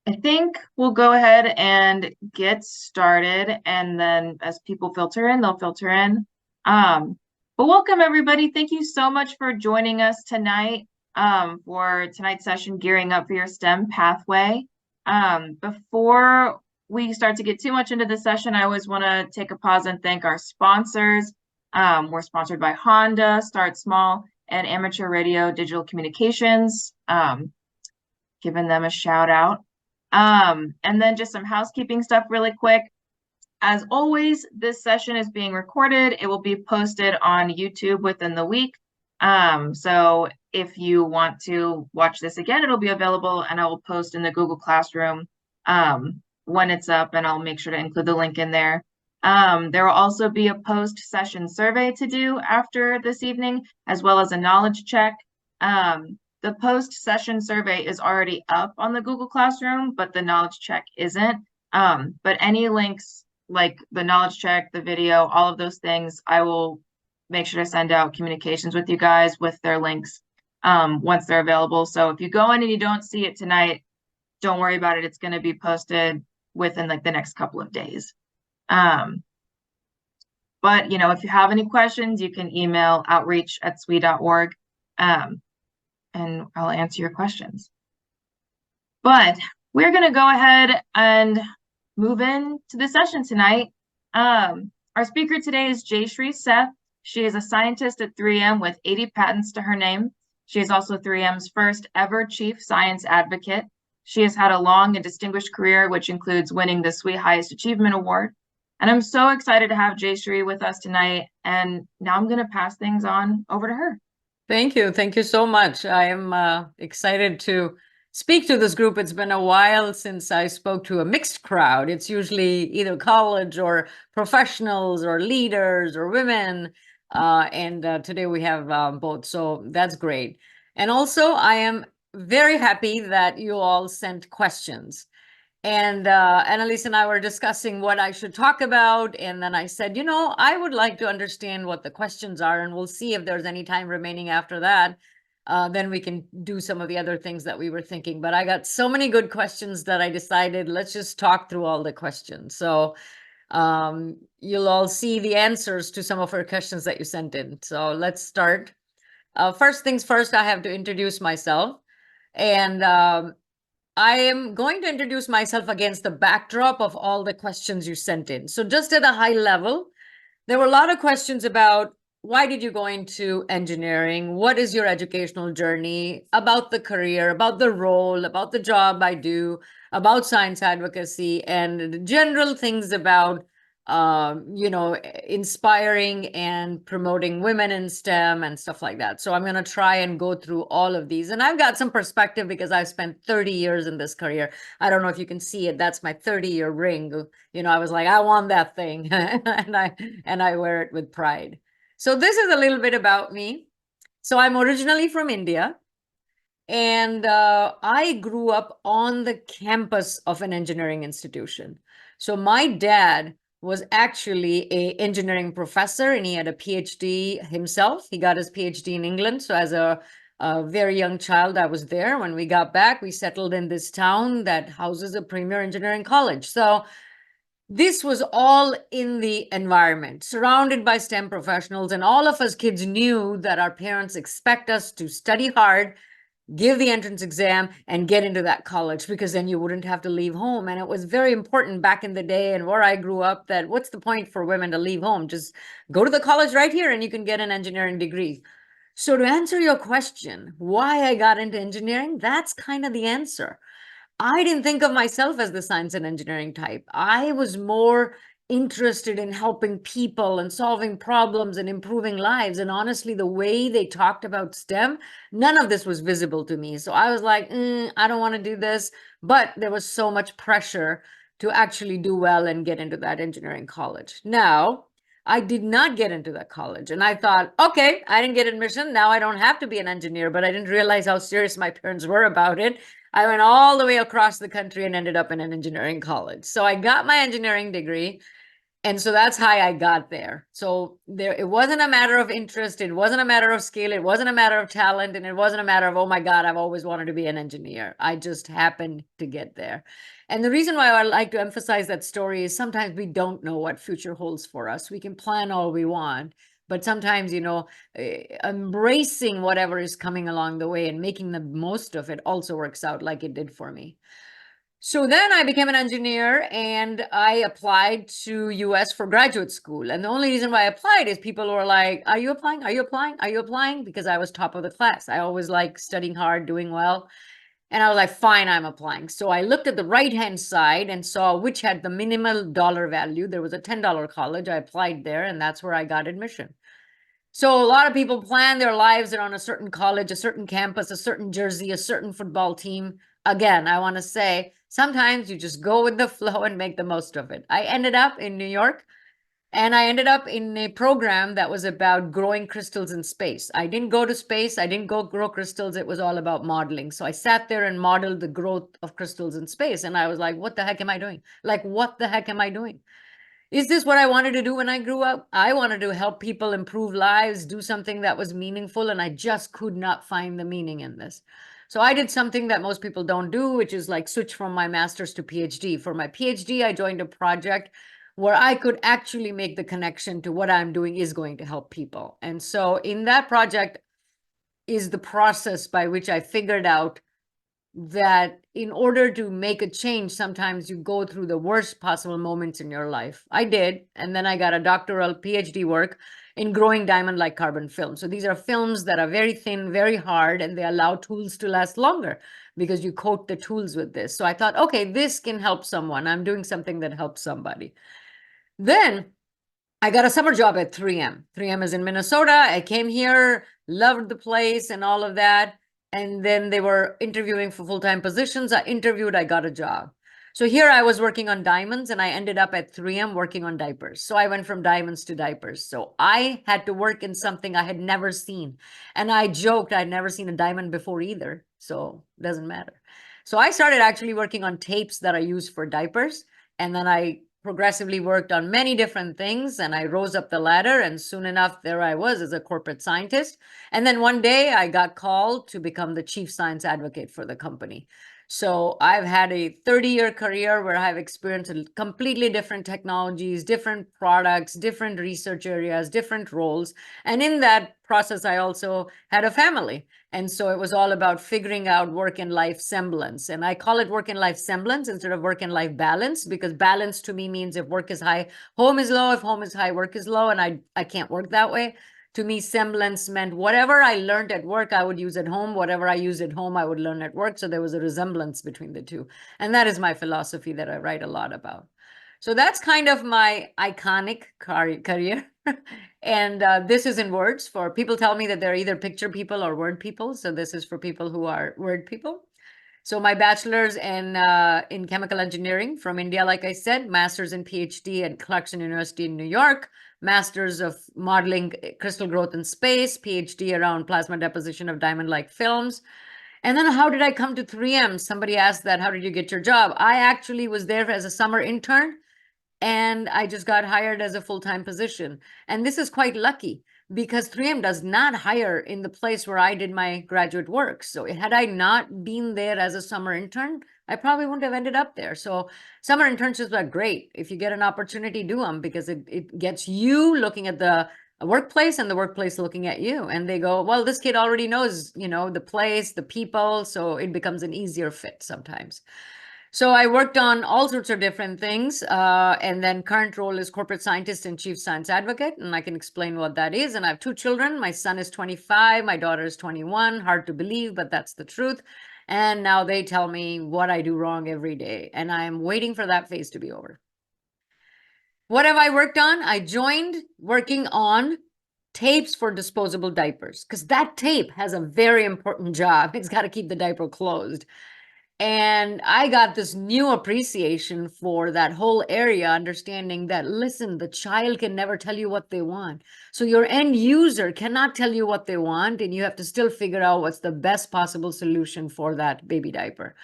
I think we'll go ahead and get started, and then as people filter in, they'll filter in. But welcome everybody. Thank you so much for joining us tonight for tonight's session, Gearing Up for Your STEM Pathway. Before we start to get too much into the session, I always want to take a pause and thank our sponsors. We're sponsored by Honda, Start Small, and Amateur Radio Digital Communications. Giving them a shout out. And then just some housekeeping stuff really quick. As always, this session is being recorded. It will be posted on YouTube within the week. So if you want to watch this again, it'll be available, and I will post in the Google Classroom when it's up, and I'll make sure to include the link in there. There will also be a post-session survey to do after this evening, as well as a knowledge check. The post-session survey is already up on the Google Classroom, but the knowledge check isn't. But any links like the knowledge check, the video, all of those things, I will make sure to send out communications with you guys with their links once they're available. So if you go in and you don't see it tonight, don't worry about it. It's going to be posted within like the next couple of days. But if you have any questions, you can email outreach@swe.org. And I'll answer your questions. But we're going to go ahead and move into the session tonight. Our speaker today is Jayshree Seth. She is a scientist at 3M with 80 patents to her name. She is also 3M's first ever chief science advocate. She has had a long and distinguished career, which includes winning the SWE Highest Achievement Award. And I'm so excited to have Jayshree with us tonight. And now I'm going to pass things on over to her. Thank you. Thank you so much. I am excited to speak to this group. It's been a while since I spoke to a mixed crowd. It's usually either college or professionals or leaders or women. And today we have both. So that's great. And also, I am very happy that you all sent questions. And Annalise and I were discussing what I should talk about. And then I said, I would like to understand what the questions are, and we'll see if there's any time remaining after that. Then we can do some of the other things that we were thinking. But I got so many good questions that I decided, let's just talk through all the questions. So you'll all see the answers to some of our questions that you sent in. So let's start. First things first, I have to introduce myself. And I am going to introduce myself against the backdrop of all the questions you sent in. So just at a high level, there were a lot of questions about why did you go into engineering? What is your educational journey? About the career, about the role, about the job I do, about science advocacy, and general things about inspiring and promoting women in STEM and stuff like that. So I'm going to try and go through all of these. And I've got some perspective because I've spent 30 years in this career. I don't know if you can see it. That's my 30-year ring. I was like, I want that thing. and I wear it with pride. So this is a little bit about me. So I'm originally from India. And I grew up on the campus of an engineering institution. So my dad was actually an engineering professor, and he had a PhD himself. He got his PhD in England. So as a very young child, I was there. When we got back, we settled in this town that houses a premier engineering college. So this was all in the environment, surrounded by STEM professionals. And all of us kids knew that our parents expect us to study hard, give the entrance exam, and get into that college, because then you wouldn't have to leave home. And it was very important back in the day and where I grew up that what's the point for women to leave home? Just go to the college right here and you can get an engineering degree. So to answer your question, why I got into engineering, that's kind of the answer. I didn't think of myself as the science and engineering type. I was more interested in helping people and solving problems and improving lives. And honestly, the way they talked about STEM, none of this was visible to me. So I was like, I don't want to do this. But there was so much pressure to actually do well and get into that engineering college. Now, I did not get into that college. And I thought, okay, I didn't get admission. Now I don't have to be an engineer. But I didn't realize how serious my parents were about it. I went all the way across the country and ended up in an engineering college. So I got my engineering degree. And so that's how I got there. So it wasn't a matter of interest. It wasn't a matter of skill. It wasn't a matter of talent. And it wasn't a matter of, oh my God, I've always wanted to be an engineer. I just happened to get there. And the reason why I like to emphasize that story is sometimes we don't know what future holds for us. We can plan all we want, but sometimes, embracing whatever is coming along the way and making the most of it also works out like it did for me. So then I became an engineer and I applied to US for graduate school. And the only reason why I applied is people were like, are you applying? Are you applying? Are you applying? Because I was top of the class. I always like studying hard, doing well. And I was like, fine, I'm applying. So I looked at the right-hand side and saw which had the minimal dollar value. There was a $10 college. I applied there and that's where I got admission. So a lot of people plan their lives around a certain college, a certain campus, a certain jersey, a certain football team. Again, I want to say, sometimes you just go with the flow and make the most of it. I ended up in New York and I ended up in a program that was about growing crystals in space. I didn't go to space. I didn't go grow crystals. It was all about modeling. So I sat there and modeled the growth of crystals in space. And I was like, what the heck am I doing? Like, what the heck am I doing? Is this what I wanted to do when I grew up? I wanted to help people improve lives, do something that was meaningful, and I just could not find the meaning in this. So I did something that most people don't do, which is like switch from my master's to PhD. For my PhD, I joined a project where I could actually make the connection to what I'm doing is going to help people. And so in that project is the process by which I figured out that in order to make a change, sometimes you go through the worst possible moments in your life. I did. And then I got a doctoral PhD work in growing diamond-like carbon film. So these are films that are very thin, very hard, and they allow tools to last longer because you coat the tools with this. So I thought, okay, this can help someone. I'm doing something that helps somebody. Then I got a summer job at 3M. 3M is in Minnesota. I came here, loved the place and all of that. And then they were interviewing for full-time positions. I interviewed, I got a job. So here I was working on diamonds and I ended up at 3M working on diapers. So I went from diamonds to diapers. So I had to work in something I had never seen. And I joked I'd never seen a diamond before either. So it doesn't matter. So I started actually working on tapes that I use for diapers. And then I progressively worked on many different things and I rose up the ladder and soon enough there I was as a corporate scientist. And then one day I got called to become the chief science advocate for the company. So I've had a 30-year career where I've experienced completely different technologies, different products, different research areas, different roles. And in that process, I also had a family. And so it was all about figuring out work and life semblance. And I call it work and life semblance instead of work and life balance, because balance to me means if work is high, home is low. If home is high, work is low. And I can't work that way. To me, semblance meant whatever I learned at work, I would use at home. Whatever I used at home, I would learn at work. So there was a resemblance between the two. And that is my philosophy that I write a lot about. So that's kind of my iconic career. And this is in words. For people tell me that they're either picture people or word people. So this is for people who are word people. So my bachelor's in chemical engineering from India, like I said, master's and PhD at Clarkson University in New York, master's of modeling crystal growth in space, PhD around plasma deposition of diamond-like films. And then how did I come to 3M? Somebody asked that, how did you get your job? I actually was there as a summer intern and I just got hired as a full-time position. And this is quite lucky because 3M does not hire in the place where I did my graduate work. So had I not been there as a summer intern, I probably wouldn't have ended up there. So summer internships are great. If you get an opportunity, do them because it gets you looking at the workplace and the workplace looking at you. And they go, well, this kid already knows, the place, the people. So it becomes an easier fit sometimes. So I worked on all sorts of different things. And then current role is corporate scientist and chief science advocate. And I can explain what that is. And I have 2 children. My son is 25. My daughter is 21. Hard to believe, but that's the truth. And now they tell me what I do wrong every day. And I'm waiting for that phase to be over. What have I worked on? I joined working on tapes for disposable diapers because that tape has a very important job. It's got to keep the diaper closed. And I got this new appreciation for that whole area, understanding that, listen, the child can never tell you what they want. So your end user cannot tell you what they want, and you have to still figure out what's the best possible solution for that baby diaper.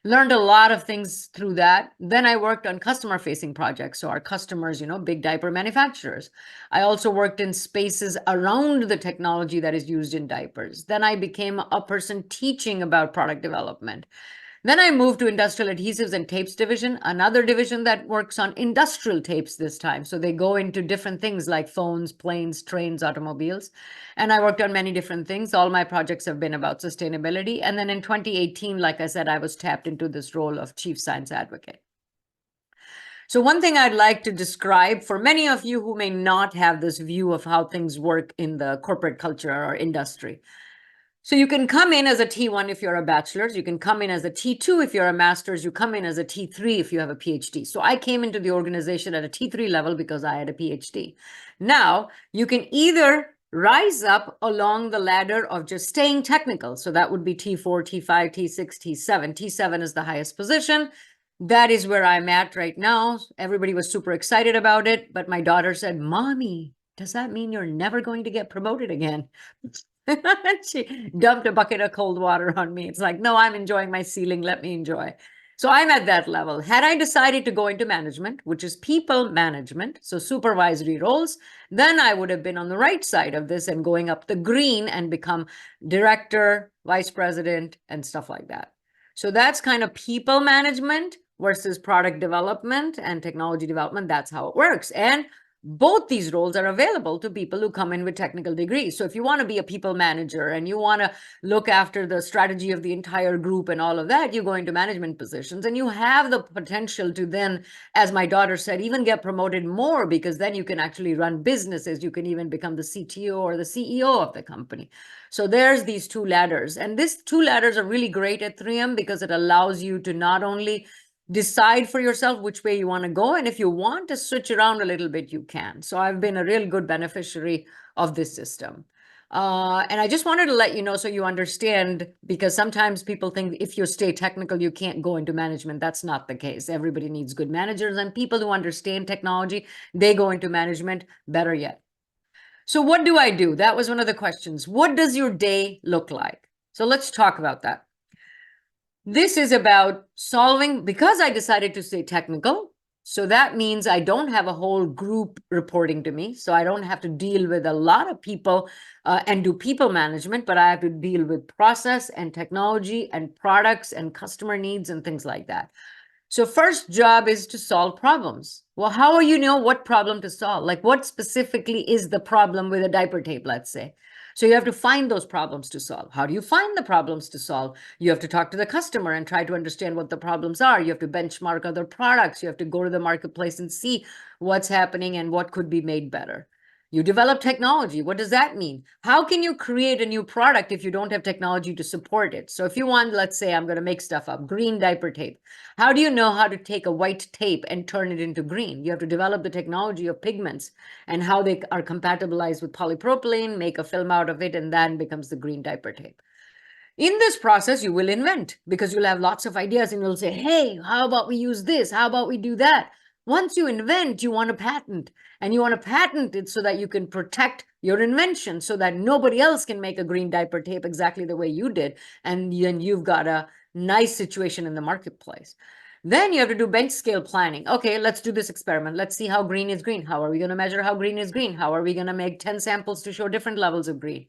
Learned a lot of things through that. Then I worked on customer-facing projects. So our customers, big diaper manufacturers. I also worked in spaces around the technology that is used in diapers. Then I became a person teaching about product development. Then I moved to industrial adhesives and tapes division, another division that works on industrial tapes this time. So they go into different things like phones, planes, trains, automobiles. And I worked on many different things. All my projects have been about sustainability. And then in 2018, like I said, I was tapped into this role of chief science advocate. So one thing I'd like to describe for many of you who may not have this view of how things work in the corporate culture or industry. So you can come in as a T1 if you're a bachelor's, you can come in as a T2 if you're a master's, you come in as a T3 if you have a PhD. So I came into the organization at a T3 level because I had a PhD. Now you can either rise up along the ladder of just staying technical. So that would be T4, T5, T6, T7. T7 is the highest position. That is where I'm at right now. Everybody was super excited about it, but my daughter said, "Mommy, does that mean you're never going to get promoted again?" She dumped a bucket of cold water on me. It's like, no, I'm enjoying my ceiling. Let me enjoy. So I'm at that level. Had I decided to go into management, which is people management, so supervisory roles, then I would have been on the right side of this and going up the green and become director, vice president, and stuff like that. So that's kind of people management versus product development and technology development. That's how it works. And both these roles are available to people who come in with technical degrees. So if you want to be a people manager and you want to look after the strategy of the entire group and all of that, you go into management positions and you have the potential to then, as my daughter said, even get promoted more, because then you can actually run businesses. You can even become the CTO or the CEO of the company. So there's these two ladders, and these two ladders are really great at 3M because it allows you to not only decide for yourself which way you want to go, and if you want to switch around a little bit, you can. So I've been a real good beneficiary of this system. And I just wanted to let you know so you understand, because sometimes people think if you stay technical, you can't go into management. That's not the case. Everybody needs good managers, and people who understand technology, they go into management better yet. So what do I do? That was one of the questions. What does your day look like? So let's talk about that. This is about solving, because I decided to stay technical. So that means I don't have a whole group reporting to me. So I don't have to deal with a lot of people and do people management, but I have to deal with process and technology and products and customer needs and things like that. So first job is to solve problems. Well, how do you know what problem to solve? Like what specifically is the problem with a diaper tape, let's say? So you have to find those problems to solve. How do you find the problems to solve? You have to talk to the customer and try to understand what the problems are. You have to benchmark other products. You have to go to the marketplace and see what's happening and what could be made better. You develop technology. What does that mean? How can you create a new product if you don't have technology to support it? So if you want, let's say I'm going to make stuff up, green diaper tape. How do you know how to take a white tape and turn it into green? You have to develop the technology of pigments and how they are compatibilized with polypropylene, make a film out of it, and then becomes the green diaper tape. In this process, you will invent, because you'll have lots of ideas and you'll say, hey, how about we use this? How about we do that? Once you invent, you want to patent, and you want to patent it so that you can protect your invention so that nobody else can make a green diaper tape exactly the way you did. And then you've got a nice situation in the marketplace. Then you have to do bench scale planning. Okay, let's do this experiment. Let's see how green is green. How are we going to measure how green is green? How are we going to make 10 samples to show different levels of green?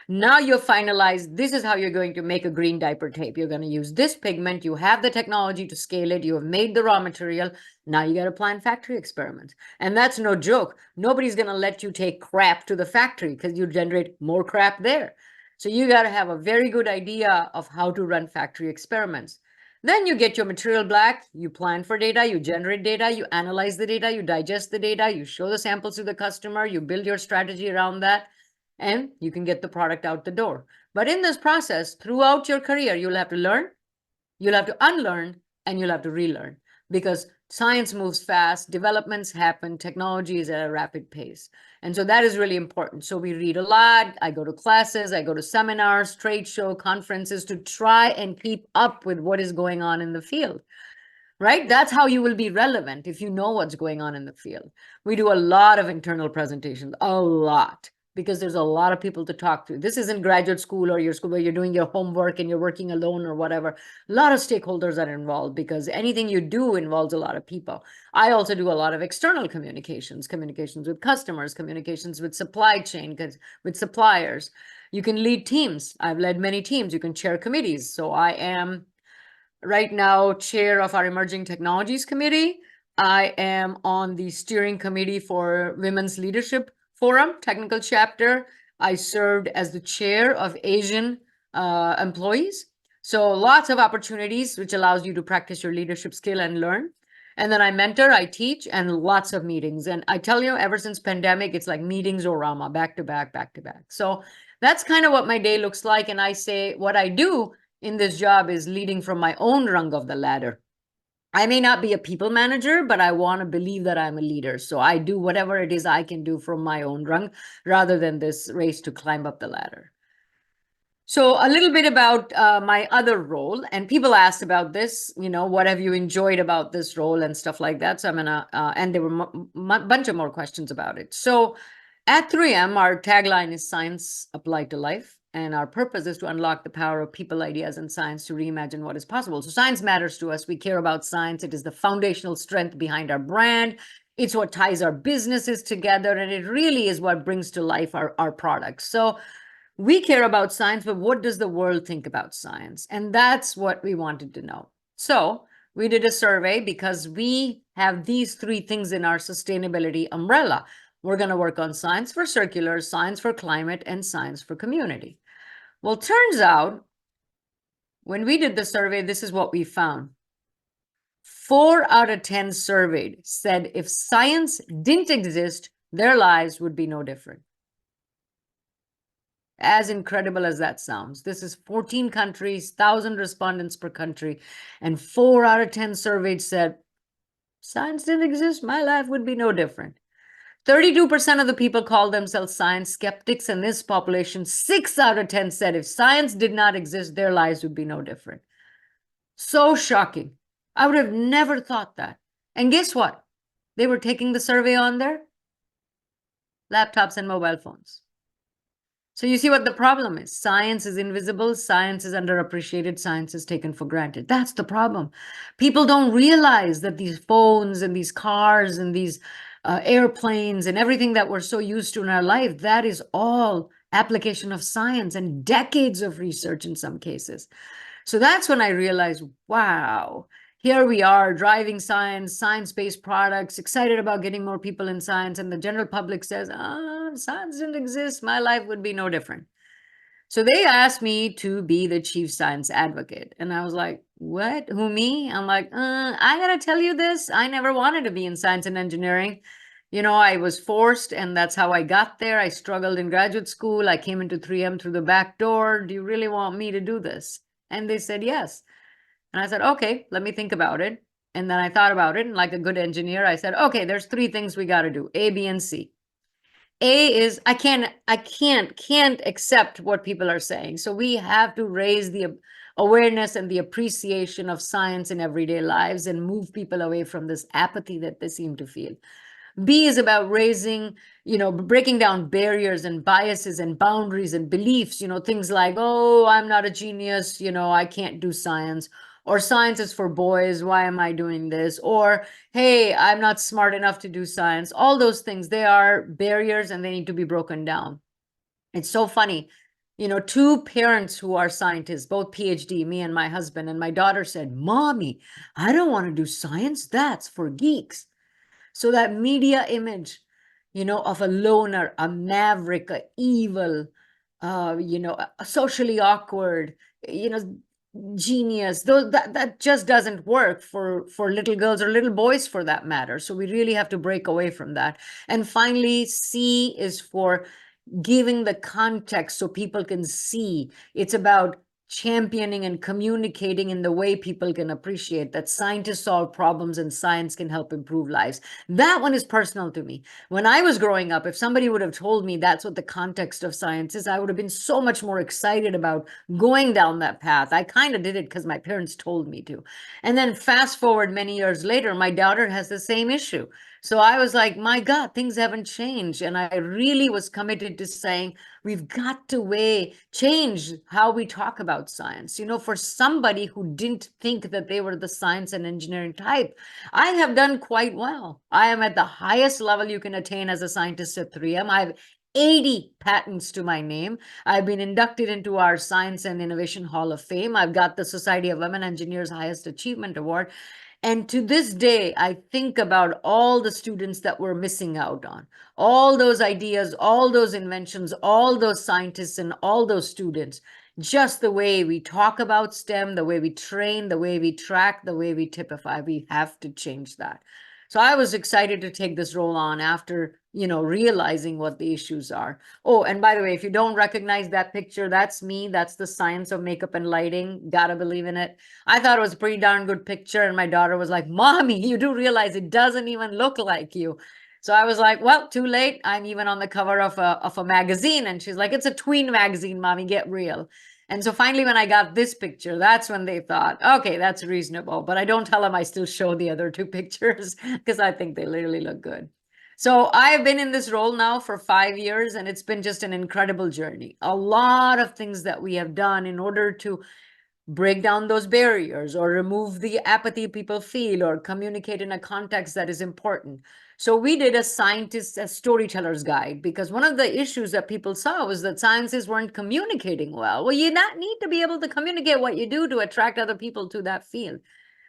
Now you've finalized, this is how you're going to make a green diaper tape. You're going to use this pigment. You have the technology to scale it. You have made the raw material. Now you got to plan factory experiments. And that's no joke. Nobody's going to let you take crap to the factory because you generate more crap there. So you got to have a very good idea of how to run factory experiments. Then you get your material back, you plan for data, you generate data, you analyze the data, you digest the data, you show the samples to the customer, you build your strategy around that, and you can get the product out the door. But in this process, throughout your career, you'll have to learn, you'll have to unlearn, and you'll have to relearn, because science moves fast, developments happen, technology is at a rapid pace. And so that is really important. So we read a lot, I go to classes, I go to seminars, trade show, conferences to try and keep up with what is going on in the field, right? That's how you will be relevant, if you know what's going on in the field. We do a lot of internal presentations, a lot. because there's a lot of people to talk to. This isn't graduate school or your school where you're doing your homework and you're working alone or whatever. A lot of stakeholders are involved because anything you do involves a lot of people. I also do a lot of external communications with customers, communications with supply chain, with suppliers. You can lead teams. I've led many teams. You can chair committees. So I am right now chair of our Emerging Technologies Committee. I am on the steering committee for Women's Leadership Forum, technical chapter. I served as the chair of Asian employees. So lots of opportunities, which allows you to practice your leadership skill and learn. And then I mentor, I teach, and lots of meetings. And I tell you, ever since pandemic, it's like meetings or Rama, back to back, back to back. So that's kind of what my day looks like. And I say what I do in this job is leading from my own rung of the ladder. I may not be a people manager, but I want to believe that I'm a leader. So I do whatever it is I can do from my own rung rather than this race to climb up the ladder. So a little bit about my other role, and people asked about this, what have you enjoyed about this role and stuff like that. So I'm gonna, and there were a bunch of more questions about it. So at 3M, our tagline is Science Applied to Life. And our purpose is to unlock the power of people, ideas, and science to reimagine what is possible. So science matters to us. We care about science. It is the foundational strength behind our brand. It's what ties our businesses together. And it really is what brings to life our products. So we care about science, but what does the world think about science? And that's what we wanted to know. So we did a survey because we have these three things in our sustainability umbrella. We're going to work on science for circular, science for climate, and science for community. Well, turns out when we did the survey, this is what we found. 4 out of 10 surveyed said if science didn't exist, their lives would be no different. As incredible as that sounds, this is 14 countries, 1,000 respondents per country, and 4 out of 10 surveyed said, science didn't exist, my life would be no different. 32% of the people call themselves science skeptics. In this population, 6 out of 10 said if science did not exist, their lives would be no different. So shocking. I would have never thought that. And guess what? They were taking the survey on their laptops and mobile phones. So you see what the problem is. Science is invisible. Science is underappreciated. Science is taken for granted. That's the problem. People don't realize that these phones and these cars and these airplanes and everything that we're so used to in our life, that is all application of science and decades of research in some cases. So that's when I realized, wow, here we are driving science, science-based products, excited about getting more people in science. And the general public says, science didn't exist, my life would be no different. So they asked me to be the chief science advocate. And I was like, what? Who, me? I'm like, I gotta tell you this. I never wanted to be in science and engineering. I was forced, and that's how I got there. I struggled in graduate school. I came into 3M through the back door. Do you really want me to do this? And they said, yes. And I said, okay, let me think about it. And then I thought about it. And like a good engineer, I said, okay, there's 3 things we got to do, A, B, and C. A is I can't accept what people are saying. So we have to raise the awareness and the appreciation of science in everyday lives and move people away from this apathy that they seem to feel. B is about raising, breaking down barriers and biases and boundaries and beliefs, things like, oh, I'm not a genius, I can't do science. Or science is for boys, why am I doing this? Or, hey, I'm not smart enough to do science. All those things, they are barriers and they need to be broken down. It's so funny. 2 parents who are scientists, both PhD, me and my husband, and my daughter said, Mommy, I don't want to do science. That's for geeks. So that media image, of a loner, a maverick, a evil, a socially awkward, genius, that just doesn't work for little girls or little boys for that matter. So we really have to break away from that. And finally, C is for giving the context so people can see. It's about championing and communicating in the way people can appreciate that scientists solve problems and science can help improve lives. That one is personal to me. When I was growing up, if somebody would have told me that's what the context of science is, I would have been so much more excited about going down that path. I kind of did it because my parents told me to. And then fast forward many years later, my daughter has the same issue. So I was like, my God, things haven't changed. And I really was committed to saying, we've got to change how we talk about science. You know, for somebody who didn't think that they were the science and engineering type, I have done quite well. I am at the highest level you can attain as a scientist at 3M. I have 80 patents to my name. I've been inducted into our Science and Innovation Hall of Fame. I've got the Society of Women Engineers Highest Achievement Award. And to this day, I think about all the students that we're missing out on, all those ideas, all those inventions, all those scientists, and all those students. Just the way we talk about STEM, the way we train, the way we track, the way we typify, we have to change that. So I was excited to take this role on after, realizing what the issues are. Oh, and by the way, if you don't recognize that picture, that's me. That's the science of makeup and lighting. Gotta believe in it. I thought it was a pretty darn good picture. And my daughter was like, Mommy, you do realize it doesn't even look like you. So I was like, well, too late. I'm even on the cover of a magazine. And she's like, it's a tween magazine, Mommy, get real. And so finally, when I got this picture, that's when they thought, okay, that's reasonable. But I don't tell them I still show the other two pictures because I think they literally look good. So I've been in this role now for 5 years, and it's been just an incredible journey. A lot of things that we have done in order to break down those barriers or remove the apathy people feel or communicate in a context that is important. So we did a storyteller's guide, because one of the issues that people saw was that scientists weren't communicating well. Well, you not need to be able to communicate what you do to attract other people to that field.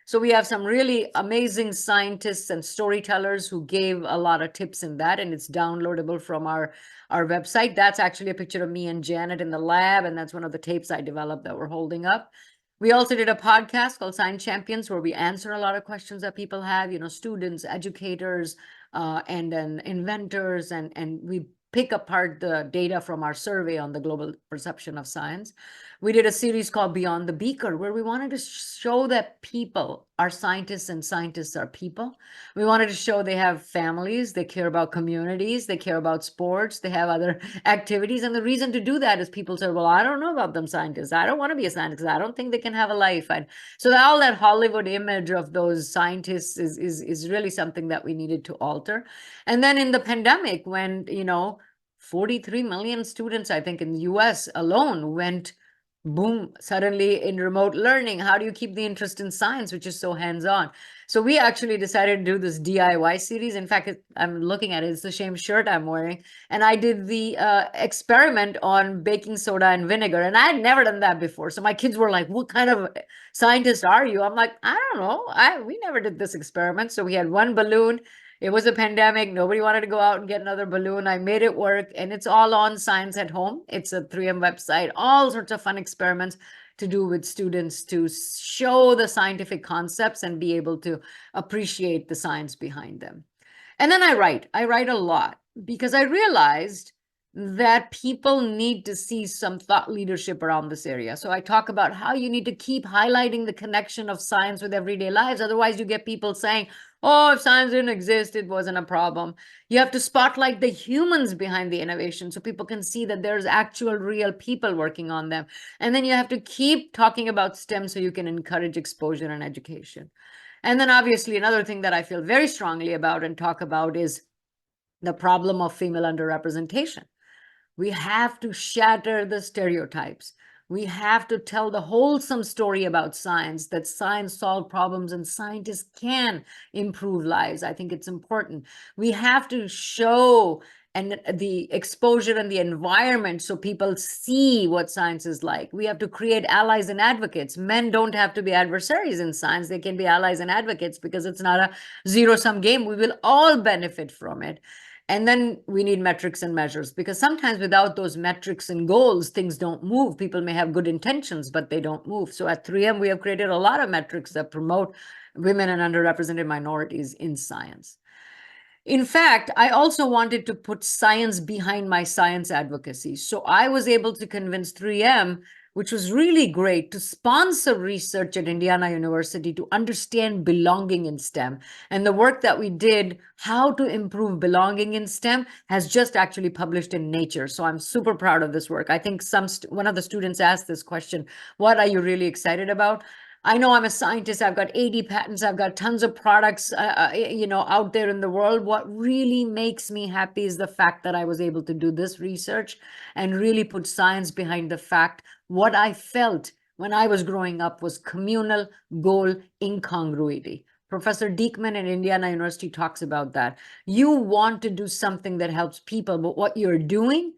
So we have some really amazing scientists and storytellers who gave a lot of tips in that, and it's downloadable from our website. That's actually a picture of me and Janet in the lab, and that's one of the tapes I developed that we're holding up. We also did a podcast called Science Champions, where we answer a lot of questions that people have, students, educators, and then inventors, and we pick apart the data from our survey on the global perception of science. We did a series called Beyond the Beaker, where we wanted to show that people are scientists and scientists are people. We wanted to show they have families, they care about communities, they care about sports, they have other activities. And the reason to do that is people said, well, I don't know about them scientists. I don't want to be a scientist. I don't think they can have a life. And so all that Hollywood image of those scientists is really something that we needed to alter. And then in the pandemic, when, 43 million students, I think in the US alone, went boom, suddenly in remote learning, how do you keep the interest in science, which is so hands-on? So we actually decided to do this DIY series. In fact, I'm looking at it, it's the same shirt I'm wearing. And I did the experiment on baking soda and vinegar. And I had never done that before. So my kids were like, what kind of scientist are you? I'm like, I don't know. We never did this experiment. So we had one balloon. It was a pandemic. Nobody wanted to go out and get another balloon. I made it work, and it's all on Science at Home. It's a 3M website, all sorts of fun experiments to do with students to show the scientific concepts and be able to appreciate the science behind them. And then I write a lot, because I realized that people need to see some thought leadership around this area. So I talk about how you need to keep highlighting the connection of science with everyday lives. Otherwise, you get people saying, oh, if science didn't exist, it wasn't a problem. You have to spotlight the humans behind the innovation so people can see that there's actual real people working on them. And then you have to keep talking about STEM so you can encourage exposure and education. And then obviously another thing that I feel very strongly about and talk about is the problem of female underrepresentation. We have to shatter the stereotypes. We have to tell the wholesome story about science, that science solves problems and scientists can improve lives. I think it's important. We have to show the exposure and the environment so people see what science is like. We have to create allies and advocates. Men don't have to be adversaries in science. They can be allies and advocates, because it's not a zero-sum game. We will all benefit from it. And then we need metrics and measures, because sometimes without those metrics and goals, things don't move. People may have good intentions, but they don't move. So at 3M, we have created a lot of metrics that promote women and underrepresented minorities in science. In fact, I also wanted to put science behind my science advocacy. So I was able to convince 3M, which was really great, to sponsor research at Indiana University to understand belonging in STEM. And the work that we did, how to improve belonging in STEM, has just actually published in Nature. So I'm super proud of this work. I think one of the students asked this question, what are you really excited about? I know I'm a scientist. I've got 80 patents. I've got tons of products, out there in the world. What really makes me happy is the fact that I was able to do this research and really put science behind the fact. What I felt when I was growing up was communal goal incongruity. Professor Diekman at Indiana University talks about that. You want to do something that helps people, but what you're doing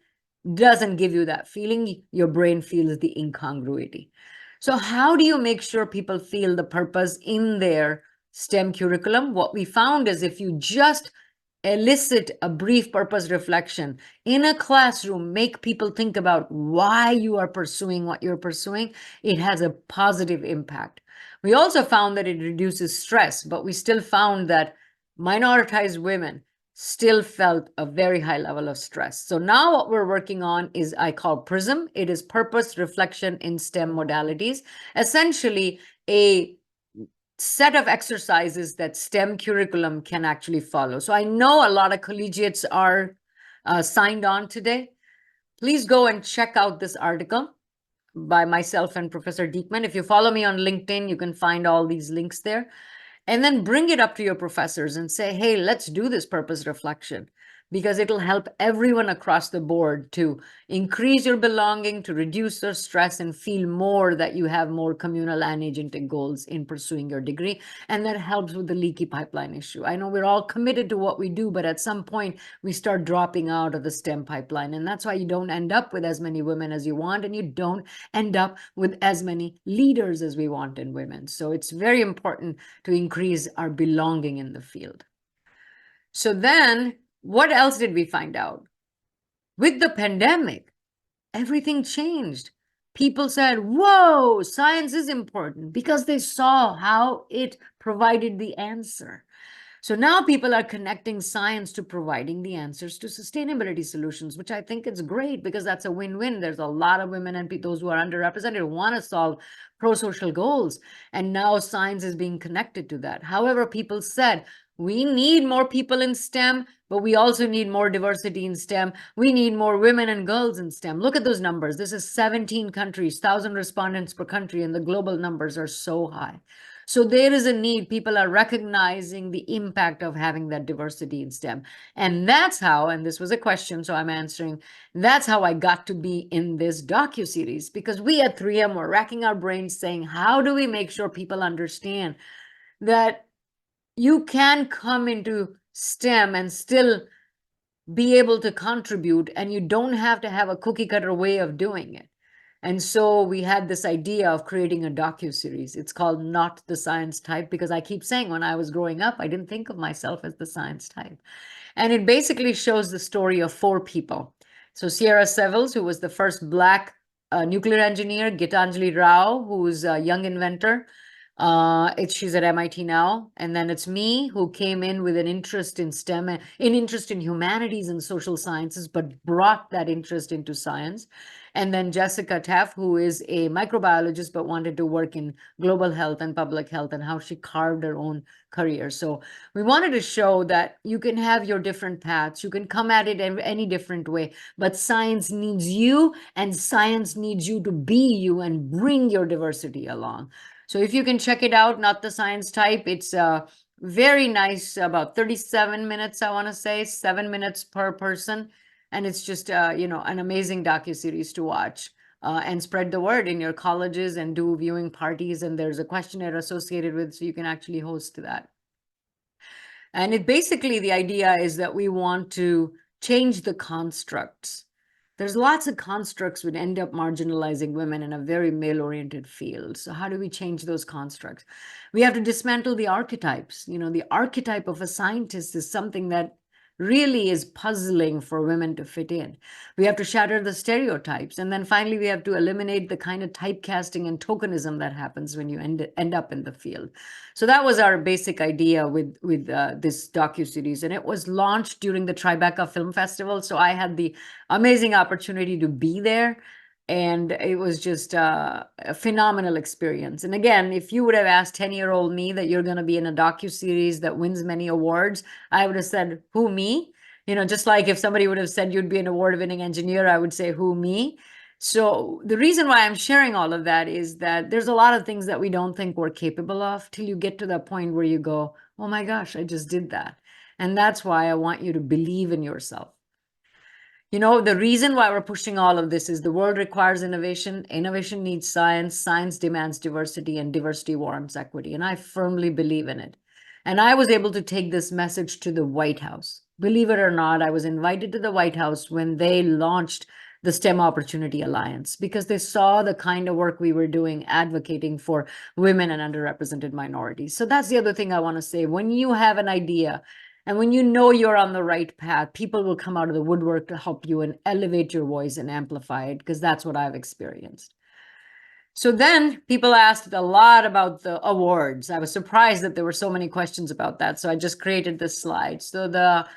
doesn't give you that feeling. Your brain feels the incongruity. So how do you make sure people feel the purpose in their STEM curriculum? What we found is if you just elicit a brief purpose reflection in a classroom, make people think about why you are pursuing what you're pursuing, it has a positive impact. We also found that it reduces stress, but we still found that minoritized women still felt a very high level of stress. So now what we're working on is I call PRISM. It is purpose reflection in STEM modalities, essentially a set of exercises that STEM curriculum can actually follow. So I know a lot of collegiates are signed on today. Please go and check out this article by myself and Professor Diekman. If you follow me on LinkedIn, you can find all these links there. And then bring it up to your professors and say, hey, let's do this purpose reflection, because it'll help everyone across the board to increase your belonging, to reduce your stress, and feel more that you have more communal and agentic goals in pursuing your degree. And that helps with the leaky pipeline issue. I know we're all committed to what we do, but at some point we start dropping out of the STEM pipeline. And that's why you don't end up with as many women as you want, and you don't end up with as many leaders as we want in women. So it's very important to increase our belonging in the field. So then what else did we find out? With the pandemic, everything changed. People said, whoa, science is important, because they saw how it provided the answer. So now people are connecting science to providing the answers to sustainability solutions, which I think is great, because that's a win-win. There's a lot of women and those who are underrepresented who want to solve pro-social goals. And now science is being connected to that. However, people said, we need more people in STEM, but we also need more diversity in STEM. We need more women and girls in STEM. Look at those numbers. This is 17 countries, 1,000 respondents per country, and the global numbers are so high. So there is a need. People are recognizing the impact of having that diversity in STEM. And that's how, and this was a question, so I'm answering, that's how I got to be in this docuseries, because we at 3M were racking our brains saying, how do we make sure people understand that you can come into STEM and still be able to contribute, and you don't have to have a cookie cutter way of doing it. And so we had this idea of creating a docuseries. It's called Not the Science Type, because I keep saying when I was growing up, I didn't think of myself as the science type. And it basically shows the story of 4 people. So Sierra Sevels, who was the first Black nuclear engineer, Gitanjali Rao, who's a young inventor. She's at MIT now. And then it's me, who came in with an interest in STEM, an interest in humanities and social sciences, but brought that interest into science. And then Jessica Teff, who is a microbiologist, but wanted to work in global health and public health, and how she carved her own career. So we wanted to show that you can have your different paths. You can come at it in any different way, but science needs you, and science needs you to be you and bring your diversity along. So if you can check it out, Not the Science Type, it's very nice, about 37 minutes, I want to say, 7 minutes per person. And it's just, an amazing docuseries to watch, and spread the word in your colleges and do viewing parties. And there's a questionnaire associated with, so you can actually host that. And it basically, the idea is that we want to change the constructs. There's lots of constructs would end up marginalizing women in a very male-oriented field. So how do we change those constructs? We have to dismantle the archetypes. The archetype of a scientist is something that really is puzzling for women to fit in. We have to shatter the stereotypes. And then finally, we have to eliminate the kind of typecasting and tokenism that happens when you end up in the field. So that was our basic idea with this docuseries. And it was launched during the Tribeca Film Festival. So I had the amazing opportunity to be there. And it was just a phenomenal experience. And again, if you would have asked 10-year-old me that you're going to be in a docuseries that wins many awards, I would have said, who, me? Just like if somebody would have said you'd be an award-winning engineer, I would say, who, me? So the reason why I'm sharing all of that is that there's a lot of things that we don't think we're capable of till you get to that point where you go, oh my gosh, I just did that. And that's why I want you to believe in yourself. You know, the reason why we're pushing all of this is the world requires innovation. Innovation needs science. Science demands diversity, and diversity warrants equity. And I firmly believe in it. And I was able to take this message to the White House. Believe it or not, I was invited to the White House when they launched the STEM Opportunity Alliance because they saw the kind of work we were doing advocating for women and underrepresented minorities. So that's the other thing I want to say. When you have an idea, and when you know you're on the right path, people will come out of the woodwork to help you and elevate your voice and amplify it, because that's what I've experienced. So then people asked a lot about the awards. I was surprised that there were so many questions about that. So I just created this slide. So the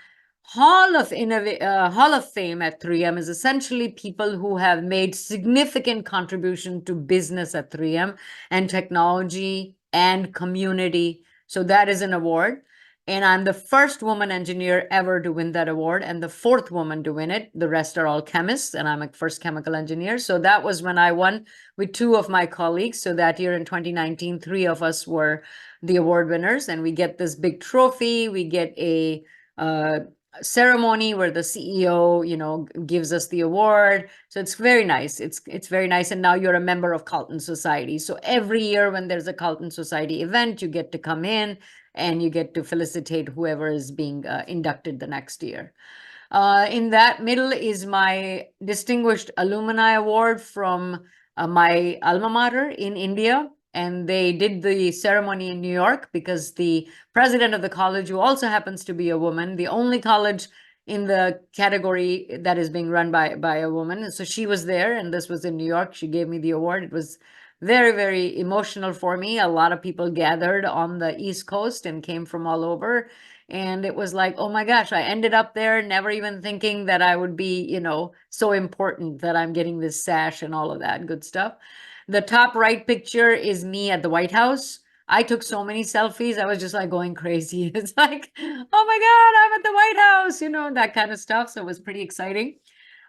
Hall of Fame at 3M is essentially people who have made significant contribution to business at 3M and technology and community. So that is an award. And I'm the first woman engineer ever to win that award and the fourth woman to win it. The rest are all chemists, and I'm a first chemical engineer. So that was when I won with two of my colleagues. So that year in 2019, three of us were the award winners, and we get this big trophy. We get a ceremony where the CEO, you know, gives us the award. So it's very nice. It's very nice. And now you're a member of Carlton Society. So every year when there's a Carlton Society event, you get to come in and you get to felicitate whoever is being inducted the next year. In that middle is my Distinguished Alumni Award from my alma mater in India. And they did the ceremony in New York because the president of the college, who also happens to be a woman, the only college in the category that is being run by a woman. And so she was there, and this was in New York. She gave me the award. It was very, very emotional for me. A lot of people gathered on the East Coast and came from all over. And it was like, oh my gosh, I ended up there, never even thinking that I would be, you know, so important that I'm getting this sash and all of that good stuff. The top right picture is me at the White House. I took so many selfies. I was just like going crazy. It's like, oh my God, I'm at the White House, you know, that kind of stuff. So it was pretty exciting.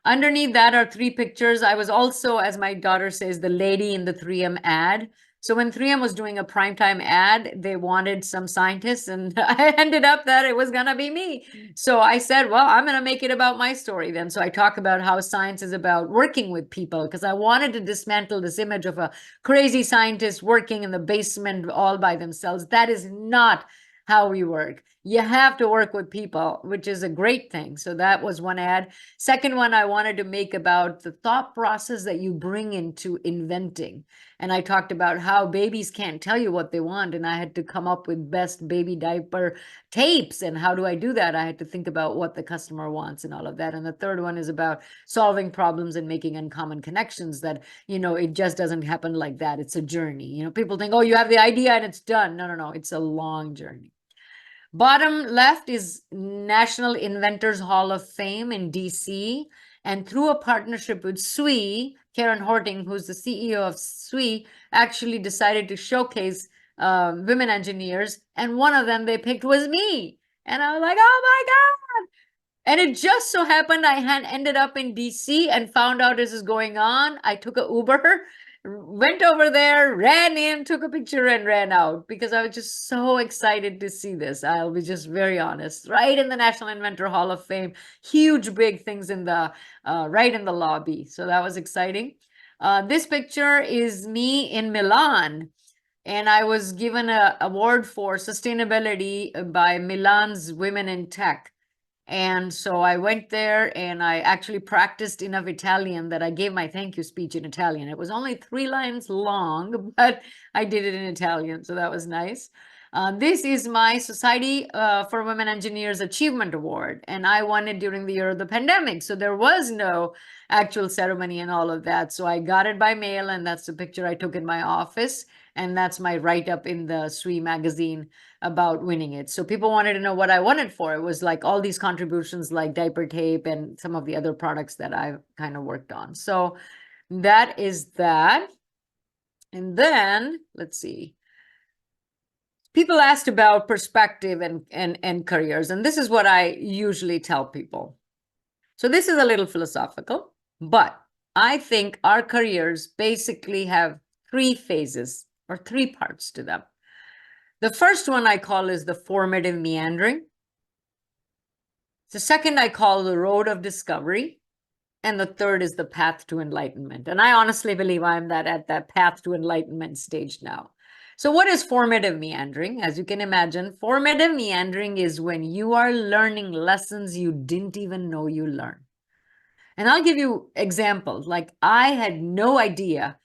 Underneath that are three pictures. I was also, as my daughter says, the lady in the 3M ad. So when 3M was doing a primetime ad, they wanted some scientists, and I ended up that it was gonna be me. So I said, well, I'm gonna make it about my story then. So I talk about how science is about working with people, because I wanted to dismantle this image of a crazy scientist working in the basement all by themselves. That is not how we work. You have to work with people, which is a great thing. So that was one ad. Second one I wanted to make about the thought process that you bring into inventing. And I talked about how babies can't tell you what they want. And I had to come up with best baby diaper tapes. And how do I do that? I had to think about what the customer wants and all of that. And the third one is about solving problems and making uncommon connections, that, you know, it just doesn't happen like that. It's a journey. You know, people think, oh, you have the idea and it's done. No, no, no. It's a long journey. Bottom left is National Inventors Hall of Fame in DC. And through a partnership with SWE, Karen Horting, who's the CEO of SWE, actually decided to showcase women engineers. And one of them they picked was me. And I was like, oh my God. And it just so happened I had ended up in DC and found out this is going on. I took a Uber, went over there, ran in, took a picture, and ran out because I was just so excited to see this. I'll be just very honest. Right in the National Inventor Hall of Fame, huge big things in the right in the lobby. So that was exciting. This picture is me in Milan. And I was given an award for sustainability by Milan's Women in Tech. And so I went there and I actually practiced enough Italian that I gave my thank you speech in Italian. It was only 3 lines long, but I did it in Italian. So that was nice. This is my Society for Women Engineers Achievement Award. And I won it during the year of the pandemic. So there was no actual ceremony and all of that. So I got it by mail, and that's the picture I took in my office. And that's my write-up in the SWE magazine about winning it. So people wanted to know what I won it for. It was like all these contributions like diaper tape and some of the other products that I've kind of worked on. So that is that. And then let's see. People asked about perspective and careers. And this is what I usually tell people. So this is a little philosophical, but I think our careers basically have three phases or three parts to them. The first one I call is the formative meandering. The second I call the road of discovery. And the third is the path to enlightenment. And I honestly believe I'm at that path to enlightenment stage now. So what is formative meandering? As you can imagine, formative meandering is when you are learning lessons you didn't even know you learned. And I'll give you examples. Like I had no idea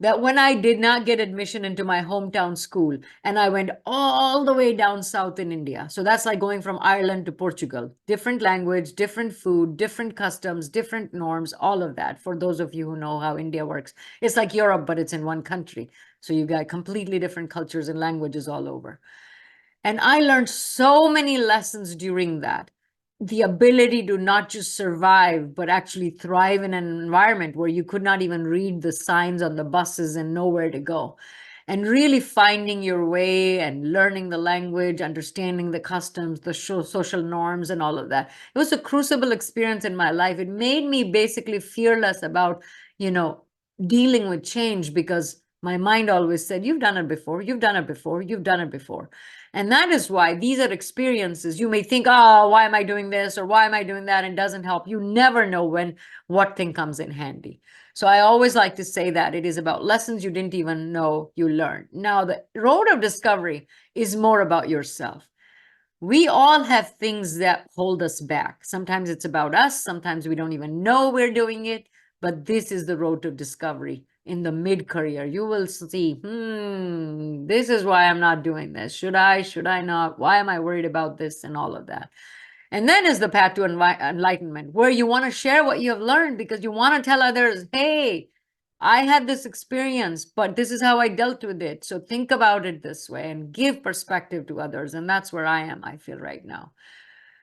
that when I did not get admission into my hometown school and I went all the way down south in India. So that's like going from Ireland to Portugal, different language, different food, different customs, different norms, all of that. For those of you who know how India works, it's like Europe, but it's in one country. So you got completely different cultures and languages all over. And I learned so many lessons during that. The ability to not just survive, but actually thrive in an environment where you could not even read the signs on the buses and know where to go. And really finding your way and learning the language, understanding the customs, the social norms, and all of that. It was a crucible experience in my life. It made me basically fearless about, dealing with change, because my mind always said, you've done it before, you've done it before, you've done it before. And that is why these are experiences. You may think, oh, why am I doing this? Or why am I doing that? And it doesn't help. You never know when what thing comes in handy. So I always like to say that it is about lessons you didn't even know you learned. Now, the road of discovery is more about yourself. We all have things that hold us back. Sometimes it's about us. Sometimes we don't even know we're doing it. But this is the road to discovery. In the mid-career, you will see, this is why I'm not doing this. Should I not? Why am I worried about this and all of that? And then is the path to enlightenment, where you want to share what you have learned because you want to tell others, hey, I had this experience, but this is how I dealt with it. So think about it this way and give perspective to others. And that's where I am, I feel right now.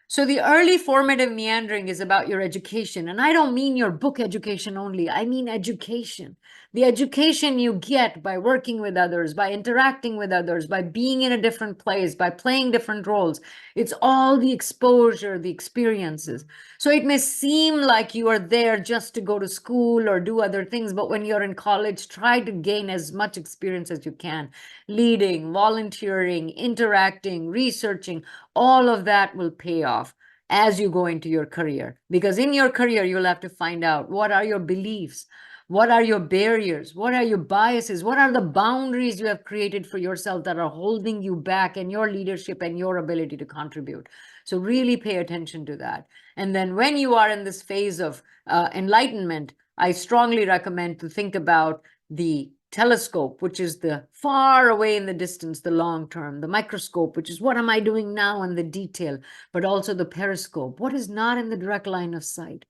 So the early formative meandering is about your education. And I don't mean your book education only. I mean education. The education you get by working with others, by interacting with others, by being in a different place, by playing different roles. It's all the exposure, the experiences. So it may seem like you are there just to go to school or do other things, but when you're in college, try to gain as much experience as you can. Leading, volunteering, interacting, researching, all of that will pay off as you go into your career. Because in your career, you'll have to find out what are your beliefs, what are your barriers, what are your biases, what are the boundaries you have created for yourself that are holding you back in your leadership and your ability to contribute. So really pay attention to that. And then when you are in this phase of enlightenment, I strongly recommend to think about the telescope, which is the far away in the distance, the long term, the microscope, which is what am I doing now in the detail, but also the periscope, what is not in the direct line of sight,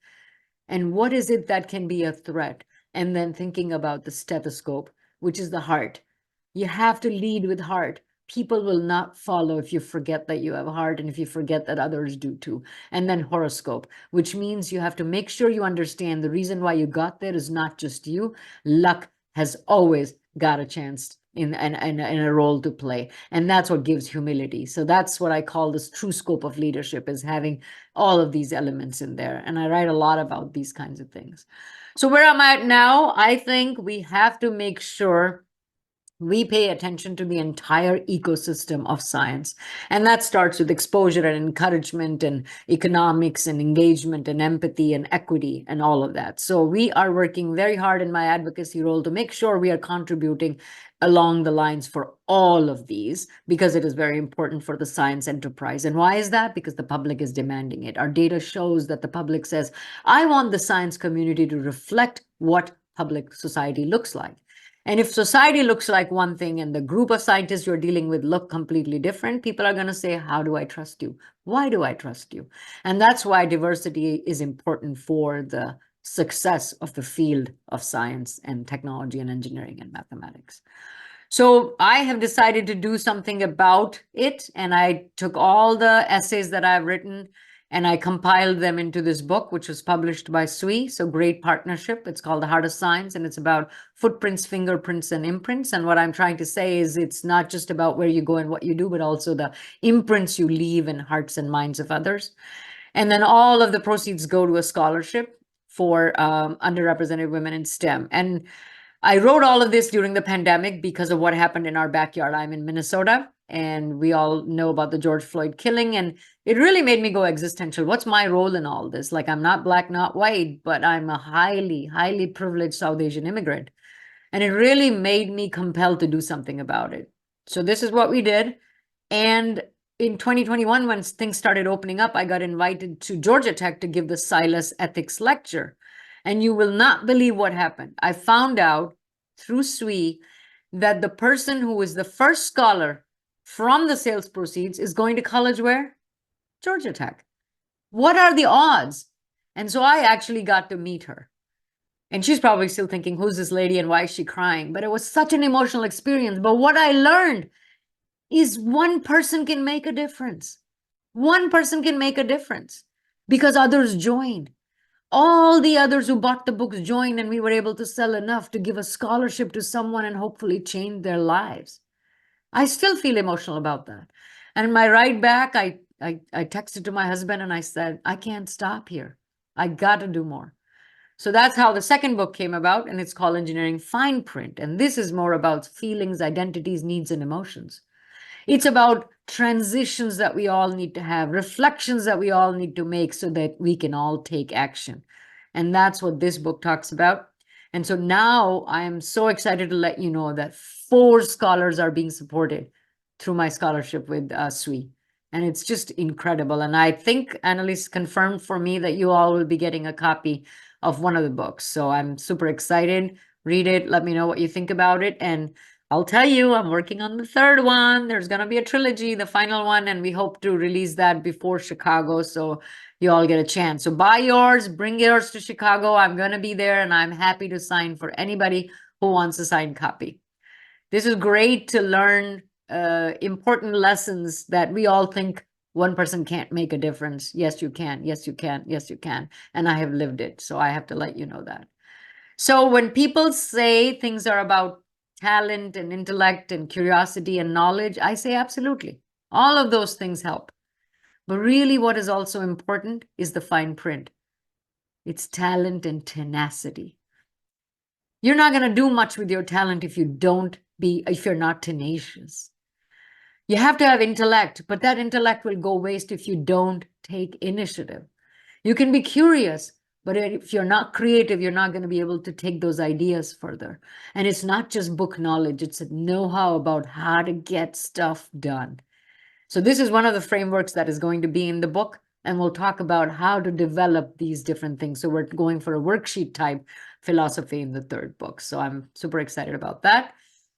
and what is it that can be a threat, and then thinking about the stethoscope, which is the heart. You have to lead with heart. People will not follow if you forget that you have a heart and if you forget that others do too. And then horoscope, which means you have to make sure you understand the reason why you got there is not just you. Luck has always got a chance in a role to play. And that's what gives humility. So that's what I call this true scope of leadership, is having all of these elements in there. And I write a lot about these kinds of things. So where I'm at now, I think we have to make sure we pay attention to the entire ecosystem of science. And that starts with exposure and encouragement and economics and engagement and empathy and equity and all of that. So we are working very hard in my advocacy role to make sure we are contributing along the lines for all of these, because it is very important for the science enterprise. And why is that? Because the public is demanding it. Our data shows that the public says, I want the science community to reflect what public society looks like. And if society looks like one thing and the group of scientists you're dealing with look completely different, people are going to say, how do I trust you? Why do I trust you? And that's why diversity is important for the success of the field of science and technology and engineering and mathematics. So I have decided to do something about it. And I took all the essays that I've written and I compiled them into this book, which was published by SWE. So great partnership. It's called The Heart of Science, and it's about footprints, fingerprints, and imprints. And what I'm trying to say is it's not just about where you go and what you do, but also the imprints you leave in hearts and minds of others. And then all of the proceeds go to a scholarship for underrepresented women in STEM. And I wrote all of this during the pandemic because of what happened in our backyard. I'm in Minnesota, and we all know about the George Floyd killing, and it really made me go existential. What's my role in all this? Like, I'm not Black, not white, but I'm a highly, highly privileged South Asian immigrant. And it really made me compelled to do something about it. So this is what we did. And in 2021, when things started opening up, I got invited to Georgia Tech to give the Silas Ethics Lecture. And you will not believe what happened. I found out through SWE that the person who is the first scholar from the sales proceeds is going to college where? Georgia Tech. What are the odds? And so I actually got to meet her. And she's probably still thinking, who's this lady and why is she crying? But it was such an emotional experience. But what I learned is one person can make a difference. One person can make a difference because others joined. All the others who bought the books joined, and we were able to sell enough to give a scholarship to someone and hopefully change their lives. I still feel emotional about that. And my ride back, I texted to my husband and I said, I can't stop here. I got to do more. So that's how the second book came about, and it's called Engineering Fine Print. And this is more about feelings, identities, needs, and emotions. It's about transitions that we all need to have, reflections that we all need to make so that we can all take action. And that's what this book talks about. And so now I am so excited to let you know that 4 scholars are being supported through my scholarship with SWE. And it's just incredible. And I think Annalise confirmed for me that you all will be getting a copy of one of the books. So I'm super excited. Read it. Let me know what you think about it. And I'll tell you, I'm working on the 3rd one. There's going to be a trilogy, the final one, and we hope to release that before Chicago, so you all get a chance. So buy yours, bring yours to Chicago. I'm going to be there, and I'm happy to sign for anybody who wants a signed copy. This is great to learn important lessons that we all think one person can't make a difference. Yes, you can. Yes, you can. Yes, you can. And I have lived it, so I have to let you know that. So when people say things are about talent and intellect and curiosity and knowledge, I say absolutely. All of those things help. But really what is also important is the fine print. It's talent and tenacity. You're not going to do much with your talent if you're not tenacious. You have to have intellect, but that intellect will go waste if you don't take initiative. You can be curious, but if you're not creative, you're not going to be able to take those ideas further. And it's not just book knowledge, it's a know-how about how to get stuff done. So this is one of the frameworks that is going to be in the book, and we'll talk about how to develop these different things. So we're going for a worksheet type philosophy in the 3rd book. So I'm super excited about that.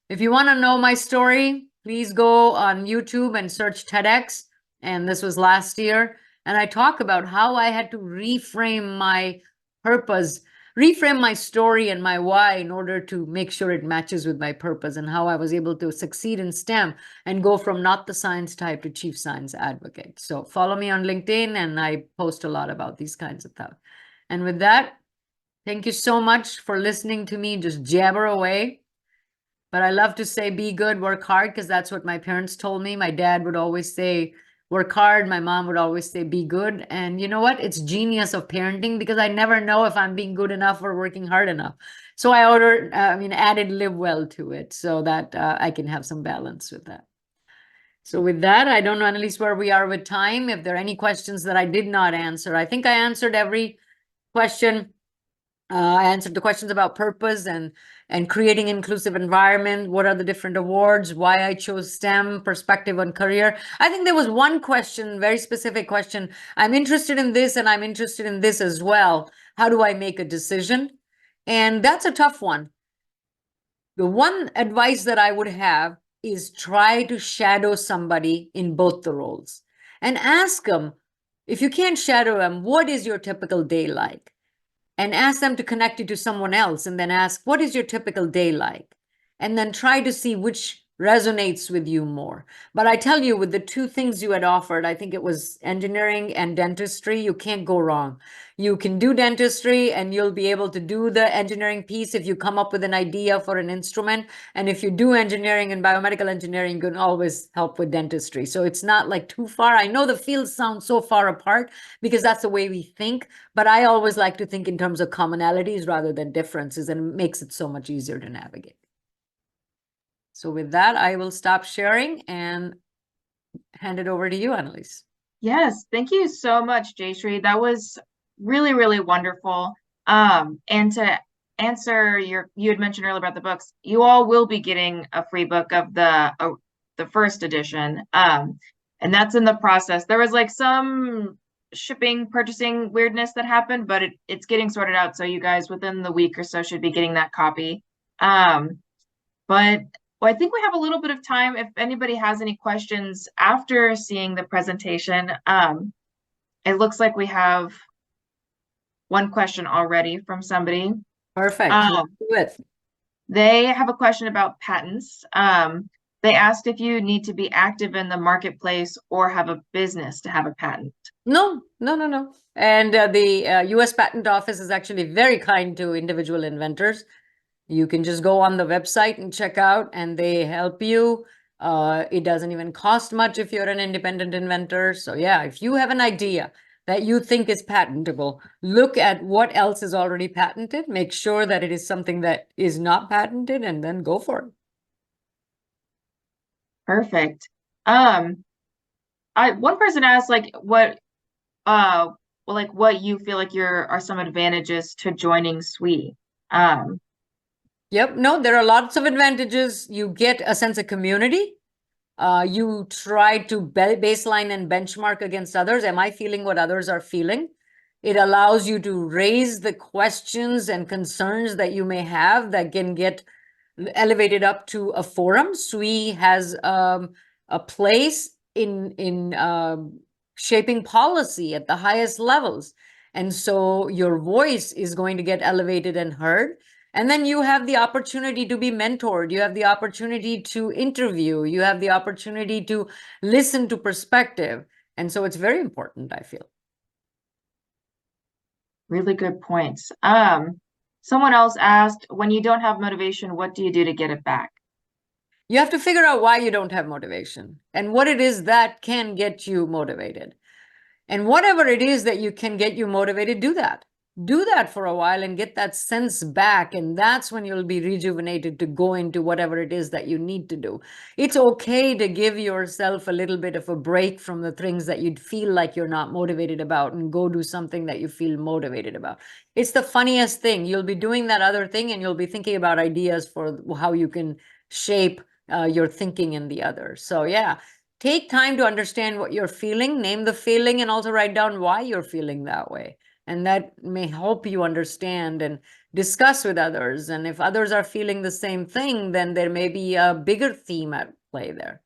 If you want to know my story, please go on YouTube and search TEDx. And this was last year. And I talk about how I had to reframe my purpose, reframe my story and my why in order to make sure it matches with my purpose, and how I was able to succeed in STEM and go from not the science type to chief science advocate. So follow me on LinkedIn, and I post a lot about these kinds of stuff. And with that, thank you so much for listening to me just jabber away. But I love to say, be good, work hard, because that's what my parents told me. My dad would always say, work hard. My mom would always say, be good. And you know what? It's genius of parenting, because I never know if I'm being good enough or working hard enough. So I added live well to it so that I can have some balance with that. So with that, I don't know, Annalise, where we are with time. If there are any questions that I did not answer, I think I answered every question. I answered the questions about purpose and creating inclusive environment. What are the different awards? Why I chose STEM, perspective on career. I think there was one question, very specific question. I'm interested in this and I'm interested in this as well. How do I make a decision? And that's a tough one. The one advice that I would have is try to shadow somebody in both the roles and ask them, if you can't shadow them, what is your typical day like? And ask them to connect you to someone else, and then ask, what is your typical day like? And then try to see which resonates with you more. But I tell you, with the two things you had offered, I think it was engineering and dentistry, you can't go wrong. You can do dentistry and you'll be able to do the engineering piece if you come up with an idea for an instrument. And if you do engineering and biomedical engineering, you can always help with dentistry. So it's not like too far. I know the fields sound so far apart because that's the way we think, but I always like to think in terms of commonalities rather than differences, and it makes it so much easier to navigate. So with that, I will stop sharing and hand it over to you, Annalise. Yes, thank you so much, Jayshree. That was really, really wonderful. And to answer you had mentioned earlier about the books, you all will be getting a free book of the first edition. And that's in the process. There was like some shipping, purchasing weirdness that happened, but it's getting sorted out. So you guys within the week or so should be getting that copy. But well, I think we have a little bit of time if anybody has any questions after seeing the presentation. It looks like we have one question already from somebody. Perfect. Let's do it. They have a question about patents. They asked if you need to be active in the marketplace or have a business to have a patent. No. And the US Patent Office is actually very kind to individual inventors. You can just go on the website and check out, and they help you. It doesn't even cost much if you're an independent inventor. So yeah, if you have an idea that you think is patentable, look at what else is already patented, make sure that it is something that is not patented, and then go for it. Perfect. One person asked like what you feel like are some advantages to joining SWE. Yep. No, there are lots of advantages. You get a sense of community. You try to baseline and benchmark against others. Am I feeling what others are feeling? It allows you to raise the questions and concerns that you may have that can get elevated up to a forum. SWE has a place in shaping policy at the highest levels. And so your voice is going to get elevated and heard. And then you have the opportunity to be mentored. You have the opportunity to interview. You have the opportunity to listen to perspective. And so it's very important, I feel. Really good points. Someone else asked, when you don't have motivation, what do you do to get it back? You have to figure out why you don't have motivation and what it is that can get you motivated. And whatever it is that you can get you motivated, do that. Do that for a while and get that sense back. And that's when you'll be rejuvenated to go into whatever it is that you need to do. It's okay to give yourself a little bit of a break from the things that you'd feel like you're not motivated about and go do something that you feel motivated about. It's the funniest thing. You'll be doing that other thing and you'll be thinking about ideas for how you can shape your thinking in the other. So yeah, take time to understand what you're feeling, name the feeling, and also write down why you're feeling that way. And that may help you understand and discuss with others. And if others are feeling the same thing, then there may be a bigger theme at play there.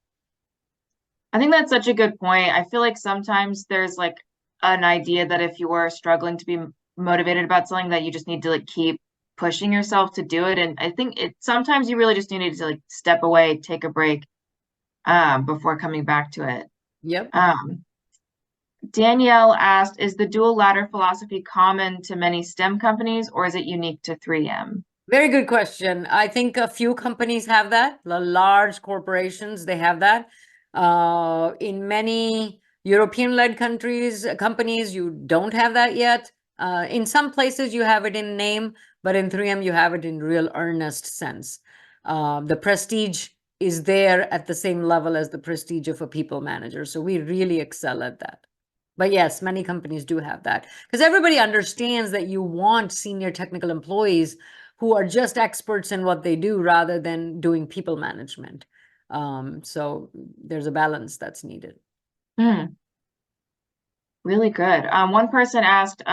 I think that's such a good point. I feel like sometimes there's like an idea that if you are struggling to be motivated about something, that you just need to like keep pushing yourself to do it. And I think sometimes you really just need to like step away, take a break, before coming back to it. Yep. Danielle asked, is the dual ladder philosophy common to many STEM companies or is it unique to 3M? Very good question. I think a few companies have that. The large corporations, they have that. In many European-led companies, you don't have that yet. In some places, you have it in name, but in 3M, you have it in real earnest sense. The prestige is there at the same level as the prestige of a people manager. So we really excel at that. But yes, many companies do have that because everybody understands that you want senior technical employees who are just experts in what they do rather than doing people management. So there's a balance that's needed. Really good. One person asked,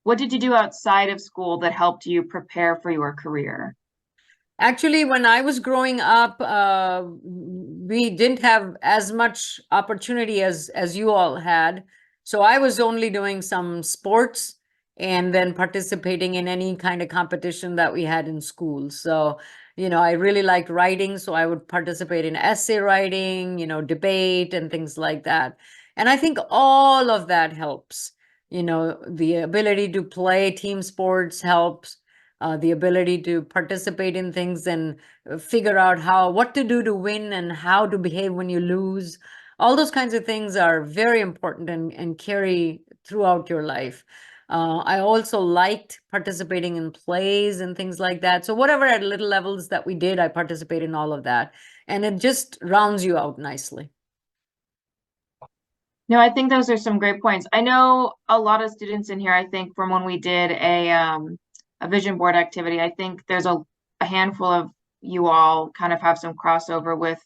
what did you do outside of school that helped you prepare for your career? Actually, when I was growing up, we didn't have as much opportunity as you all had. So I was only doing some sports and then participating in any kind of competition that we had in school. So I really liked writing, so I would participate in essay writing, debate and things like that. And I think all of that helps. The ability to play team sports helps. The ability to participate in things and figure out what to do to win and how to behave when you lose. All those kinds of things are very important and carry throughout your life. I also liked participating in plays and things like that. So whatever at little levels that we did, I participate in all of that. And it just rounds you out nicely. No, I think those are some great points. I know a lot of students in here, I think from when we did a vision board activity, I think there's a handful of you all kind of have some crossover with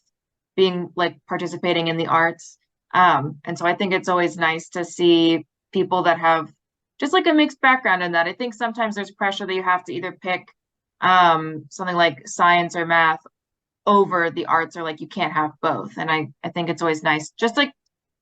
being like participating in the arts. And so I think it's always nice to see people that have just like a mixed background in that. I think sometimes there's pressure that you have to either pick something like science or math over the arts, or like you can't have both. And I think it's always nice just like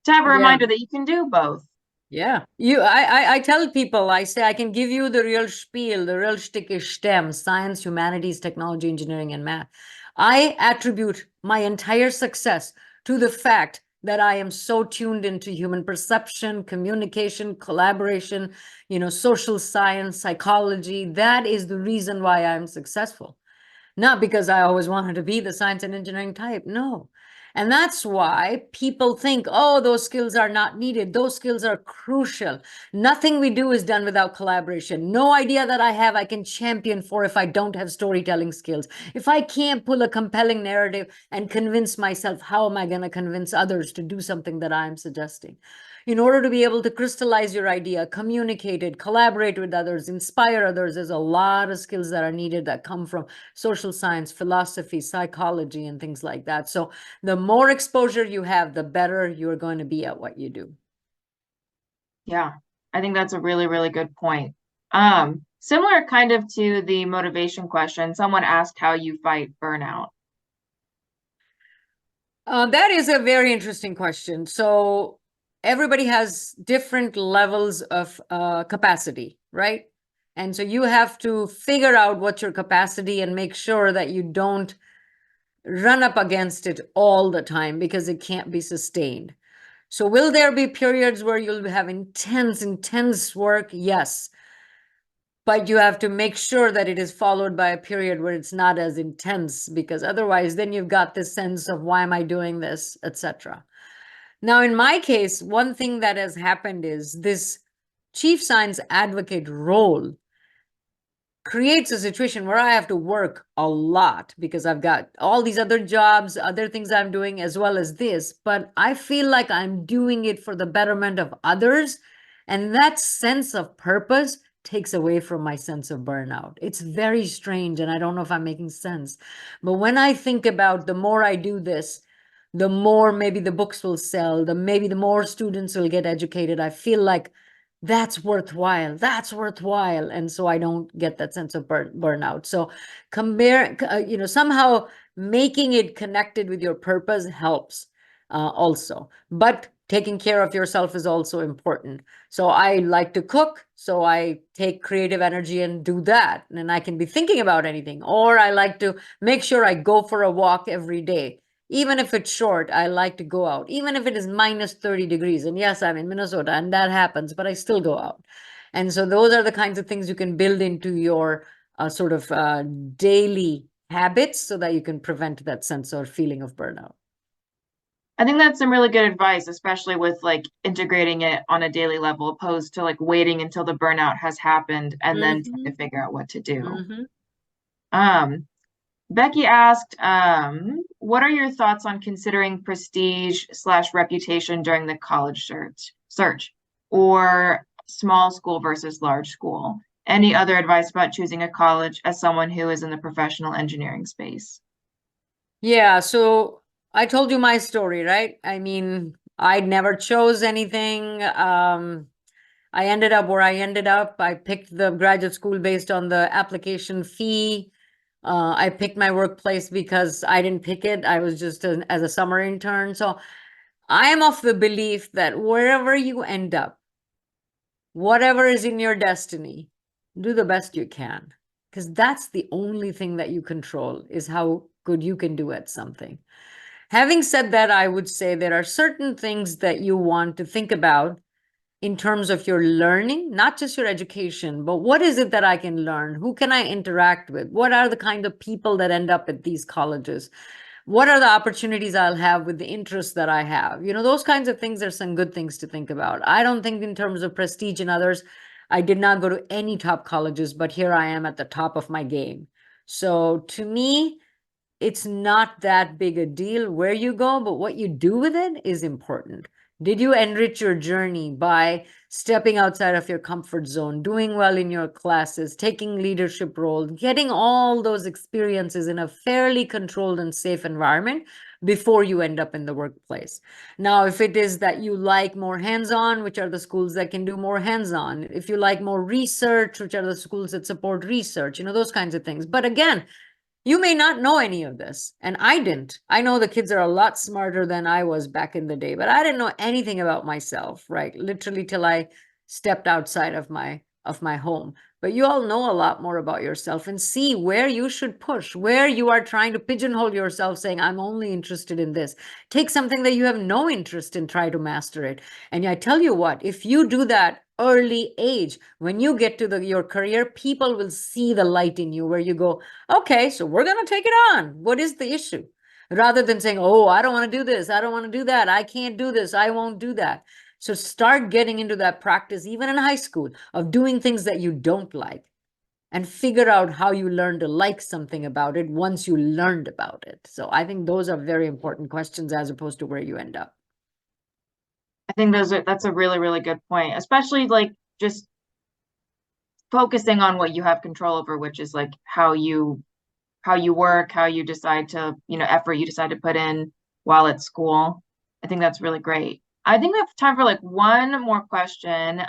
to have a Yeah. reminder that you can do both. Yeah. I tell people, I say I can give you the real spiel, the real shtick is STEM, science, humanities, technology, engineering, and math. I attribute my entire success to the fact that I am so tuned into human perception, communication, collaboration, social science, psychology. That is the reason why I'm successful. Not because I always wanted to be the science and engineering type. No. And that's why people think, oh, those skills are not needed. Those skills are crucial. Nothing we do is done without collaboration. No idea that I have, I can champion for if I don't have storytelling skills. If I can't pull a compelling narrative and convince myself, how am I going to convince others to do something that I'm suggesting? In order to be able to crystallize your idea, communicate it, collaborate with others, inspire others, there's a lot of skills that are needed that come from social science, philosophy, psychology, and things like that. So the more exposure you have, the better you're going to be at what you do. Yeah, I think that's a really, really good point. Similar kind of to the motivation question, someone asked how you fight burnout. That is a very interesting question. So everybody has different levels of capacity, right? And so you have to figure out what's your capacity and make sure that you don't run up against it all the time because it can't be sustained. So will there be periods where you'll have intense work? Yes. But you have to make sure that it is followed by a period where it's not as intense, because otherwise then you've got this sense of why am I doing this, etc. Now, in my case, one thing that has happened is this chief science advocate role creates a situation where I have to work a lot because I've got all these other jobs, other things I'm doing, as well as this, but I feel like I'm doing it for the betterment of others. And that sense of purpose takes away from my sense of burnout. It's very strange, and I don't know if I'm making sense. But when I think about the more I do this, the more maybe the books will sell, maybe the more students will get educated. I feel like that's worthwhile. That's worthwhile. And so I don't get that sense of burnout. So somehow making it connected with your purpose helps also. But taking care of yourself is also important. So I like to cook, so I take creative energy and do that. And I can be thinking about anything. Or I like to make sure I go for a walk every day. Even if it's short, I like to go out, even if it is minus 30 degrees. And yes, I'm in Minnesota and that happens, but I still go out. And so those are the kinds of things you can build into your sort of daily habits so that you can prevent that sense or feeling of burnout. I think that's some really good advice, especially with like integrating it on a daily level, opposed to like waiting until the burnout has happened and then trying to figure out what to do. Becky asked, what are your thoughts on considering prestige/reputation during the college search or small school versus large school? Any other advice about choosing a college as someone who is in the professional engineering space? Yeah, so I told you my story, right? I mean, I never chose anything. I ended up where I ended up. I picked the graduate school based on the application fee. I picked my workplace because I didn't pick it. I was just as a summer intern. So I am of the belief that wherever you end up, whatever is in your destiny, do the best you can. because that's the only thing that you control, is how good you can do at something. Having said that, I would say there are certain things that you want to think about in terms of your learning, not just your education, but what is it that I can learn? Who can I interact with? What are the kind of people that end up at these colleges? What are the opportunities I'll have with the interests that I have? You know, those kinds of things are some good things to think about. I don't think in terms of prestige and others, I did not go to any top colleges, but here I am at the top of my game. So to me, it's not that big a deal where you go, but what you do with it is important. Did you enrich your journey by stepping outside of your comfort zone, doing well in your classes, taking leadership roles, getting all those experiences in a fairly controlled and safe environment before you end up in the workplace? Now, if it is that you like more hands-on, which are the schools that can do more hands-on? If you like more research, which are the schools that support research? You know, those kinds of things. But again, you may not know any of this, and I didn't. I know the kids are a lot smarter than I was back in the day, but I didn't know anything about myself, right? Literally till I stepped outside of my home. But you all know a lot more about yourself and see where you should push, where you are trying to pigeonhole yourself, saying, I'm only interested in this. Take something that you have no interest in, try to master it. And I tell you what, if you do that early age, when you get to your career, people will see the light in you, where you go, okay, so we're going to take it on. What is the issue? Rather than saying, oh, I don't want to do this, I don't want to do that, I can't do this, I won't do that. So start getting into that practice, even in high school, of doing things that you don't like, and figure out how you learn to like something about it once you learned about it. So I think those are very important questions, as opposed to where you end up. I think that's a really, really good point, especially like just focusing on what you have control over, which is like how you work, how you decide to, effort you decide to put in while at school. I think that's really great. I think we have time for like one more question.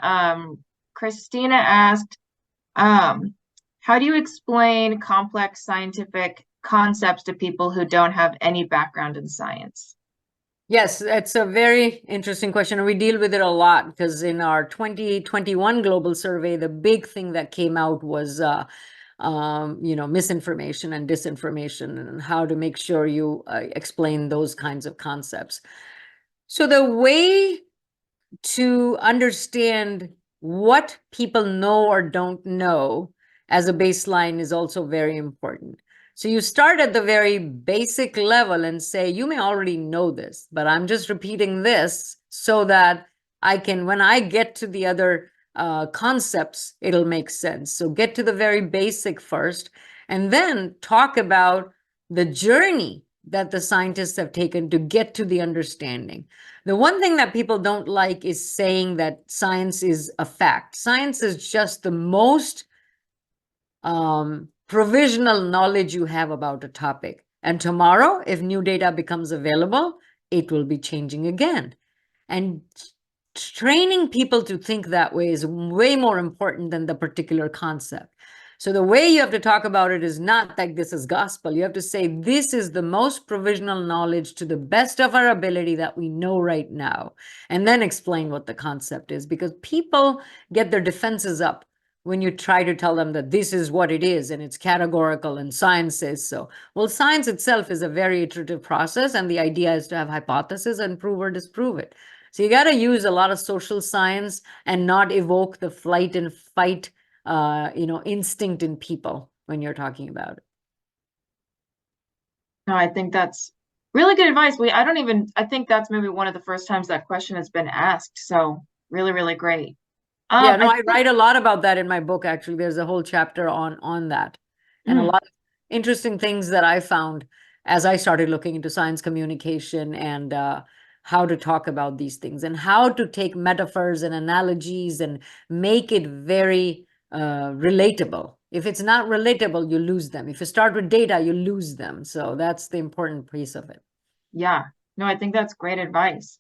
Christina asked, how do you explain complex scientific concepts to people who don't have any background in science? Yes, it's a very interesting question. We deal with it a lot because in our 2021 global survey, the big thing that came out was misinformation and disinformation, and how to make sure you explain those kinds of concepts. So the way to understand what people know or don't know as a baseline is also very important. So you start at the very basic level and say, you may already know this, but I'm just repeating this so that I can, when I get to the other concepts, it'll make sense. So get to the very basic first, and then talk about the journey that the scientists have taken to get to the understanding. The one thing that people don't like is saying that science is a fact. Science is just the most provisional knowledge you have about a topic. And tomorrow, if new data becomes available, it will be changing again. And training people to think that way is way more important than the particular concept. So the way you have to talk about it is not like this is gospel. You have to say, this is the most provisional knowledge to the best of our ability that we know right now. And then explain what the concept is, because people get their defenses up when you try to tell them that this is what it is and it's categorical and science says so. Well, science itself is a very iterative process, and the idea is to have hypotheses and prove or disprove it. So you got to use a lot of social science and not evoke the flight and fight instinct in people when you're talking about it. No, I think that's really good advice. I think that's maybe one of the first times that question has been asked. So really, really great. Yeah, no, I write a lot about that in my book, actually. There's a whole chapter on that. And a lot of interesting things that I found as I started looking into science communication and how to talk about these things, and how to take metaphors and analogies and make it very relatable. If it's not relatable, you lose them. If you start with data, you lose them. So that's the important piece of it. Yeah, no, I think that's great advice.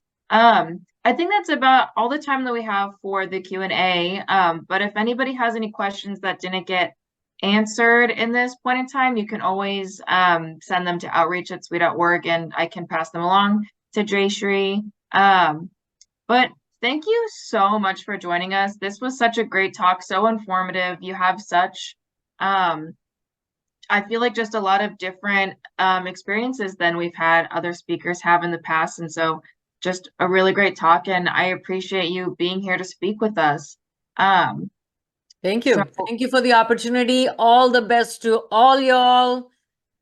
I think that's about all the time that we have for the Q&A. But if anybody has any questions that didn't get answered in this point in time, you can always send them to outreach@SWE.org, and I can pass them along to Jayshree. But thank you so much for joining us. This was such a great talk, so informative. You have such I feel like just a lot of different experiences than we've had other speakers have in the past. And so just a really great talk, and I appreciate you being here to speak with us. Thank So you. Thank you for the opportunity. All the best to all y'all.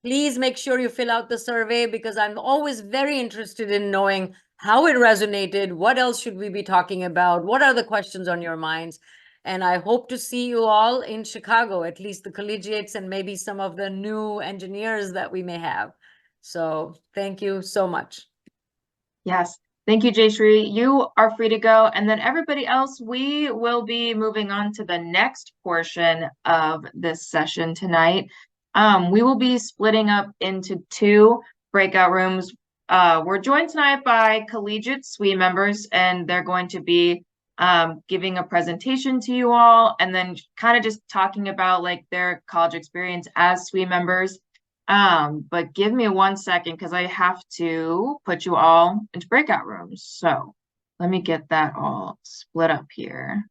Please make sure you fill out the survey because I'm always very interested in knowing how it resonated. What else should we be talking about? What are the questions on your minds? And I hope to see you all in Chicago, at least the collegiates and maybe some of the new engineers that we may have. So thank you so much. yes, thank you, Jayshree. You are free to go. And then everybody else, we will be moving on to the next portion of this session tonight. We will be splitting up into two breakout rooms. We're joined tonight by collegiate SWE members, and they're going to be giving a presentation to you all, and then kind of just talking about like their college experience as SWE members. But give me 1 second because I have to put you all into breakout rooms. So let me get that all split up here.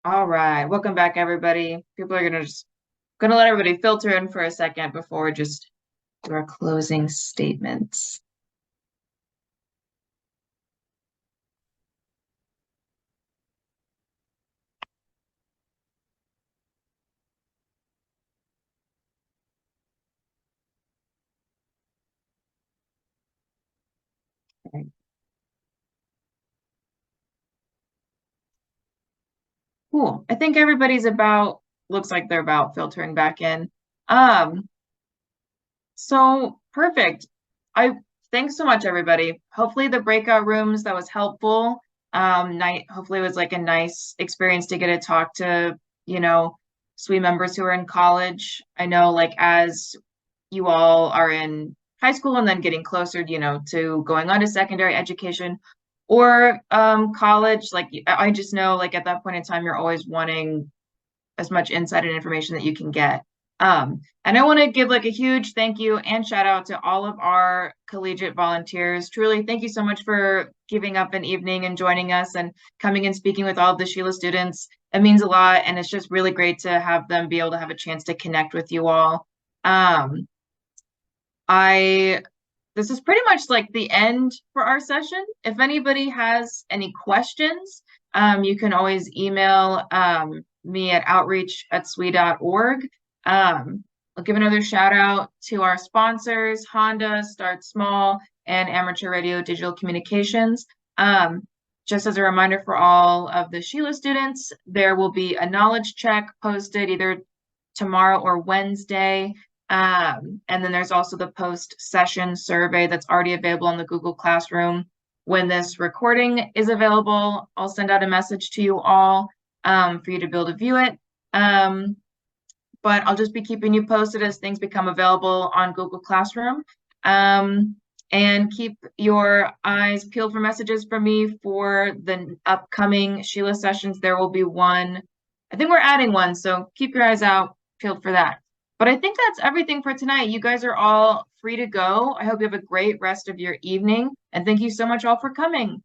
All right, welcome back, everybody. People are gonna let everybody filter in for a second before we just do our closing statements. Okay. Cool. I think everybody's looks like they're about filtering back in. So perfect. Thanks so much, everybody. Hopefully the breakout rooms, that was helpful. Hopefully it was like a nice experience to get to talk to, SWE members who are in college. I know like as you all are in high school and then getting closer, to going on to secondary education or college, like I just know like at that point in time, you're always wanting as much insight and information that you can get. And I want to give like a huge thank you and shout out to all of our collegiate volunteers. Truly, thank you so much for giving up an evening and joining us and coming and speaking with all of the SHLA students. It means a lot, and it's just really great to have them be able to have a chance to connect with you all. This is pretty much like the end for our session. If anybody has any questions, you can always email me at outreach@swe.org. I'll give another shout out to our sponsors, Honda, Start Small, and Amateur Radio Digital Communications. Just as a reminder for all of the SHLA students, there will be a knowledge check posted either tomorrow or Wednesday. And then there's also the post-session survey that's already available on the Google Classroom. When this recording is available, I'll send out a message to you all for you to be able to view it. But I'll just be keeping you posted as things become available on Google Classroom. And keep your eyes peeled for messages from me for the upcoming SHLA sessions. There will be one. I think we're adding one, so keep your eyes out peeled for that. But I think that's everything for tonight. You guys are all free to go. I hope you have a great rest of your evening. And thank you so much all for coming.